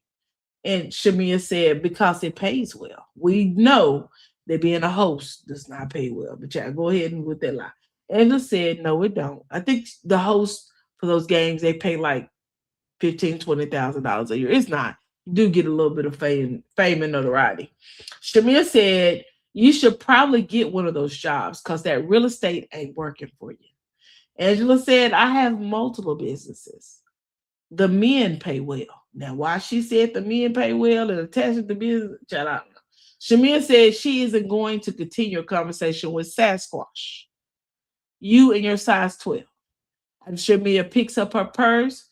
S2: And Shamia said, because it pays well. We know that being a host does not pay well, but y'all go ahead and with that lie. Angela said, no, it don't. I think the host for those games, they pay like $15,000, $20,000 a year. It's not. You do get a little bit of fame and notoriety. Shamia said, you should probably get one of those jobs because that real estate ain't working for you. Angela said, I have multiple businesses. The men pay well. Now, why she said the men pay well and attached to business, I don't know. Shamia said she isn't going to continue a conversation with Sasquatch. You and your size 12. And Shamia picks up her purse,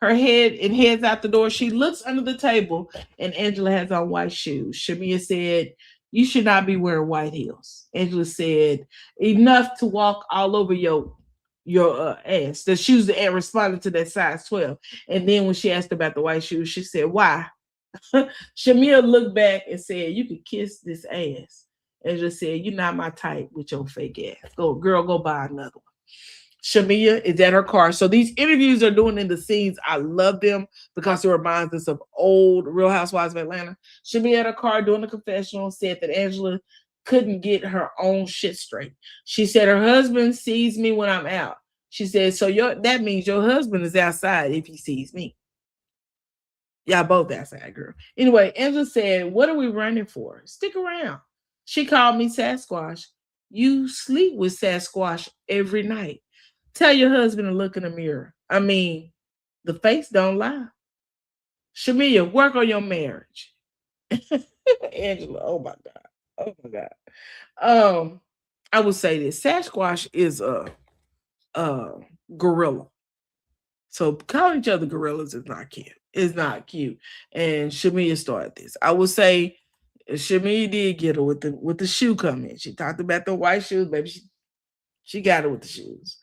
S2: her head, and heads out the door. She looks under the table, and Angela has on white shoes. Shamia said, you should not be wearing white heels. Angela said, enough to walk all over your ass. The shoes that responded to that size 12. And then when she asked about the white shoes, she said, why? Shamia looked back and said, you could kiss this ass. Angela said, you're not my type with your fake ass. Go buy another one. Shamia is at her car. So these interviews are doing in the scenes. I love them because it reminds us of old Real Housewives of Atlanta. Shamia at her car doing the confessional said that Angela couldn't get her own shit straight. She said her husband sees me when I'm out. She said, so that means your husband is outside if he sees me. Y'all both outside, girl. Anyway, Angela said, what are we running for? Stick around. She called me Sasquatch. You sleep with Sasquatch every night. Tell your husband to look in the mirror. I mean, the face don't lie. Shamia, work on your marriage. Angela, oh my God. I would say this. Sasquatch is a gorilla. So calling each other gorillas is not cute. It's not cute. And Shamia started this. I would say Shamia did get her with the shoe comment. She talked about the white shoes, baby. She got it with the shoes.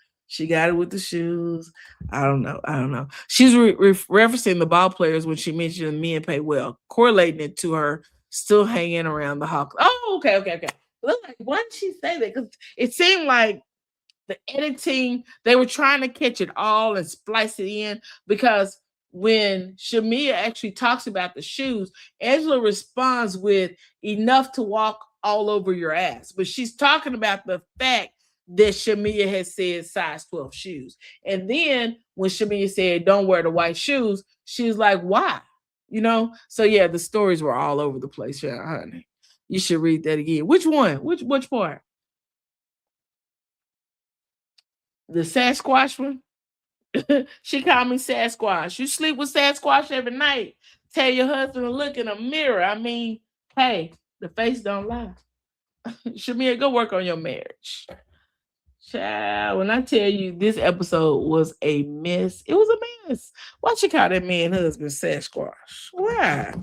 S2: I don't know. She's referencing the ball players when she mentioned men pay well, correlating it to her still hanging around the Hawks. Oh, okay. Look, like, why did she say that? Because it seemed like the editing, they were trying to catch it all and splice it in, because when Shamia actually talks about the shoes, Angela responds with enough to walk all over your ass. But she's talking about the fact that Shamia has said size 12 shoes. And then when Shamia said, don't wear the white shoes, she was like, why? So yeah, the stories were all over the place, yeah, honey. You should read that again. Which one? Which part? The Sasquatch one? She called me Sasquatch. You sleep with Sasquatch every night. Tell your husband to look in a mirror. I mean, hey, the face don't lie. Shamir, go work on your marriage. Child, when I tell you this episode was a mess, it was a mess. Why she call that man husband Sasquatch? Why?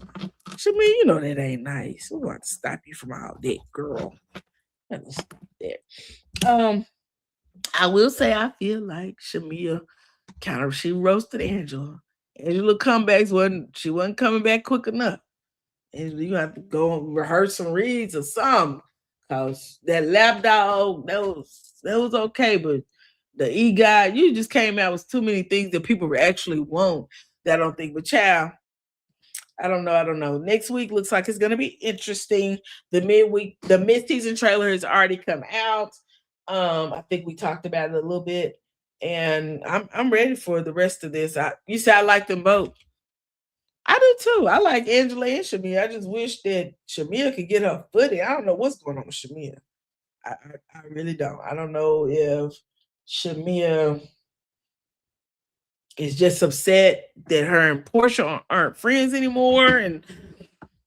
S2: Shamir, you know that ain't nice. We're going to stop you from all that, girl. That. I will say I feel like Shamia she roasted Angela. Angela comebacks wasn't coming back quick enough. And you have to go and rehearse some reads or something. Cause that lapdog, that was okay, but the EGOT, you just came out with too many things that people actually want that I don't think. But child, I don't know. Next week looks like it's gonna be interesting. The mid-season trailer has already come out. I think we talked about it a little bit, and I'm ready for the rest of this. You said I like them both. I do too. I like Angela and Shamia. I just wish that Shamia could get her footing. I don't know what's going on with Shamia. I really don't. I don't know if Shamia is just upset that her and Portia aren't friends anymore and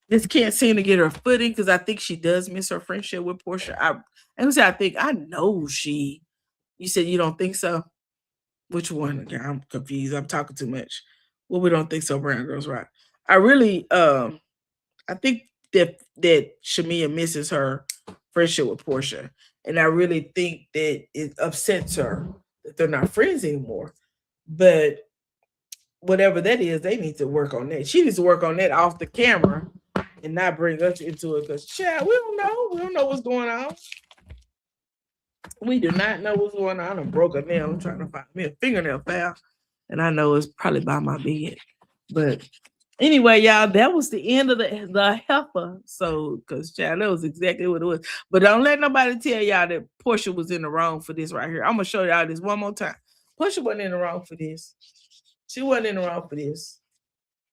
S2: just can't seem to get her footing, because I think she does miss her friendship with Portia. I know she. You said you don't think so? Which one? Okay, I'm confused. I'm talking too much. Well, we don't think so, Brown Girls, right? I really I think that Shamia misses her friendship with Portia. And I really think that it upsets her that they're not friends anymore. But whatever that is, they need to work on that. She needs to work on that off the camera and not bring us into it, because child, we don't know. We don't know what's going on. We do not know what's going on. I broke a nail. I'm trying to find me a fingernail file, and I know it's probably by my bed. But anyway, y'all, that was the end of the heifer. So, because child, that was exactly what it was. But don't let nobody tell y'all that Portia was in the wrong for this right here. I'm gonna show y'all this one more time. Portia wasn't in the wrong for this. She wasn't in the wrong for this.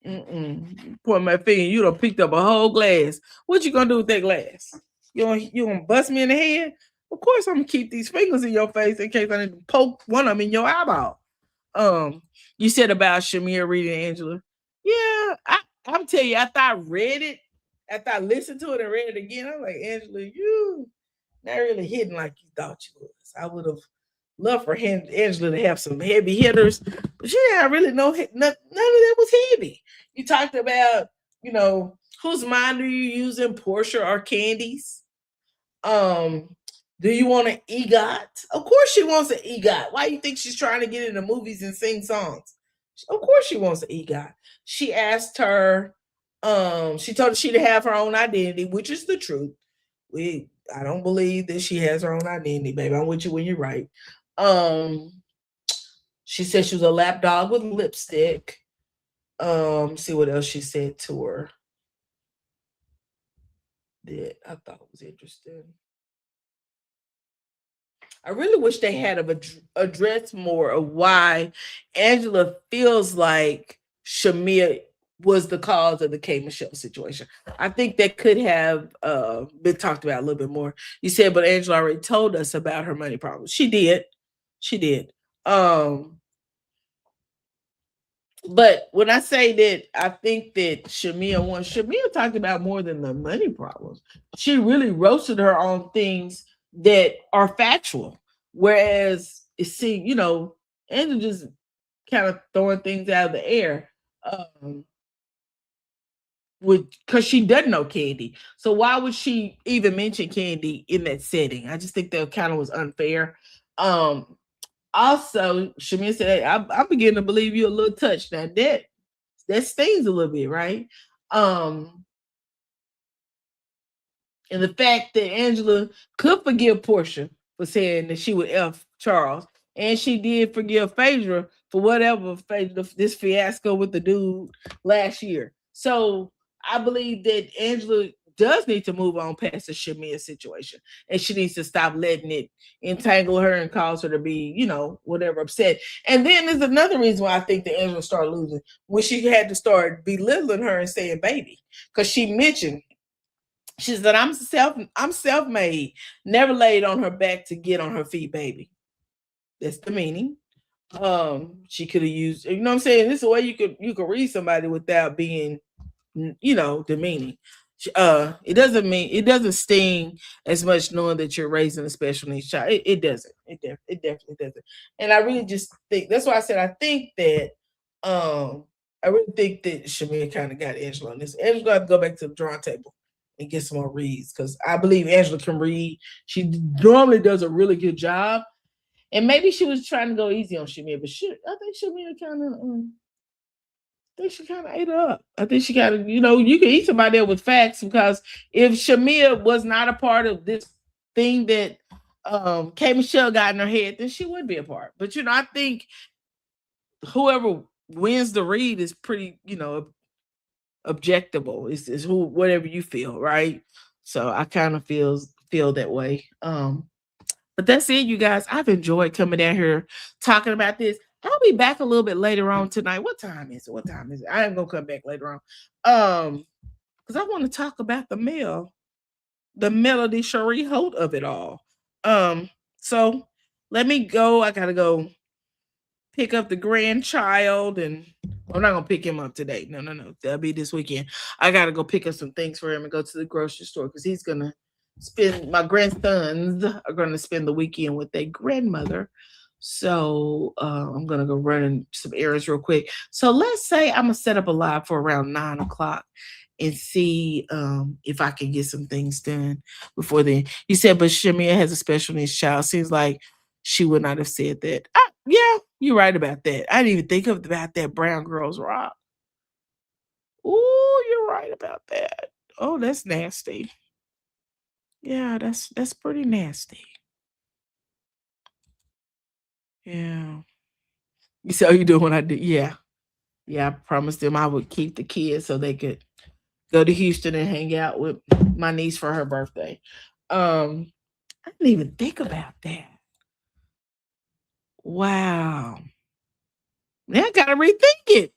S2: Point my finger. You done picked up a whole glass. What you gonna do with that glass? You gonna bust me in the head? Of course, I'm gonna keep these fingers in your face in case I need to poke one of them in your eyeball. You said about Shamir reading Angela. Yeah, I'm telling you, after I read it, after I listened to it and read it again, I'm like, Angela, you not really hitting like you thought you was. I would have loved for Angela to have some heavy hitters, but yeah, I really know none of that was heavy. You talked about, whose mind are you using, Portia or Candy's? Do you want an EGOT? Of course she wants an EGOT. Why do you think she's trying to get into movies and sing songs? Of course she wants an EGOT. She asked her, she told her she'd have her own identity, which is the truth. I don't believe that she has her own identity, baby. I'm with you when you're right. She said she was a lap dog with lipstick. See what else she said to her that I thought was interesting. I really wish they had addressed more of why Angela feels like Shamia was the cause of the K. Michelle situation. I think that could have been talked about a little bit more. You said, but Angela already told us about her money problems. She did. But when I say that, I think that Shamia talked about more than the money problems. She really roasted her on things that are factual. Whereas it seemed, Angela just kind of throwing things out of the air. Because she doesn't know Candy. So why would she even mention Candy in that setting? I just think that kind of was unfair. Also, Shamia said, I'm beginning to believe you a little touched. Now that stings a little bit, right? And the fact that Angela could forgive Portia for saying that she would F Charles, and she did forgive Phaedra for whatever this fiasco with the dude last year. So I believe that Angela does need to move on past the Shamia situation, and she needs to stop letting it entangle her and cause her to be, whatever, upset. And then there's another reason why I think that Angela started losing, when she had to start belittling her and saying baby, because she mentioned She said, I'm self-made. Never laid on her back to get on her feet, baby. That's the meaning. She could have used, you know what I'm saying? This is a way you could read somebody without being, demeaning. It doesn't sting as much knowing that you're raising a special needs child. It doesn't. It definitely doesn't. And I really just think that's why I said I think that I really think that Shamia kind of got Angela on this. Angela got to go back to the drawing table and get some more reads because I believe Angela can read. She normally does a really good job. And maybe she was trying to go easy on Shamia, but I think Shamia kind of ate her up. I think she got to, you can eat somebody there with facts because if Shamia was not a part of this thing that K. Michelle got in her head, then she would be a part. But I think whoever wins the read is pretty, objectable. It's whatever you feel, right? So I kind of feel that way. But that's it, you guys. I've enjoyed coming down here talking about this. I'll be back a little bit later on tonight. What time is it? I am gonna come back later on. Because I want to talk about the Melody Cherie Holt of it all. So let me go. I gotta go pick up the grandchild, and I'm not gonna pick him up today. No. That'll be this weekend. I gotta go pick up some things for him and go to the grocery store because he's gonna my grandsons are gonna spend the weekend with their grandmother. So I'm gonna go run some errands real quick. So let's say I'm gonna set up a live for around 9:00 and see if I can get some things done before then. You said, but Shamia has a special needs child. Seems like she would not have said that. Yeah, you're right about that. I didn't even think about that Brown Girls Rock. Oh, you're right about that. Oh, that's nasty. Yeah, that's pretty nasty. Yeah. You see how you doing what I did? Yeah. Yeah, I promised them I would keep the kids so they could go to Houston and hang out with my niece for her birthday. I didn't even think about that. Wow. Now I gotta rethink it.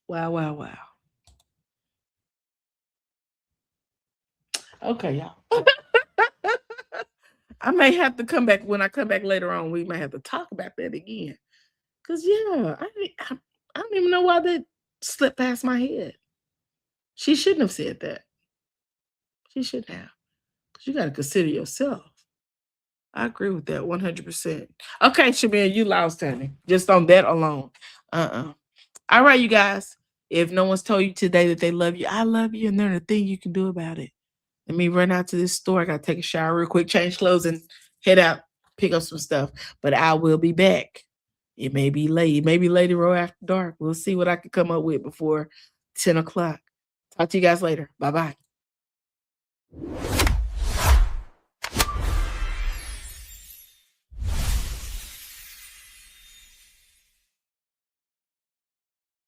S2: Wow. Okay, y'all. I may have to come back when I come back later on. We might have to talk about that again. Cause yeah, I don't even know why that slipped past my head. She shouldn't have said that. She shouldn't have. Cause you got to consider yourself. I agree with that 100%. Okay, Shamir, you lost, honey. Just on that alone. All right, you guys. If no one's told you today that they love you, I love you, and there's a thing you can do about it. Let me run out to this store. I got to take a shower real quick, change clothes, and head out, pick up some stuff. But I will be back. It may be late. It may be later or after dark. We'll see what I can come up with before 10 o'clock. Talk to you guys later. Bye-bye.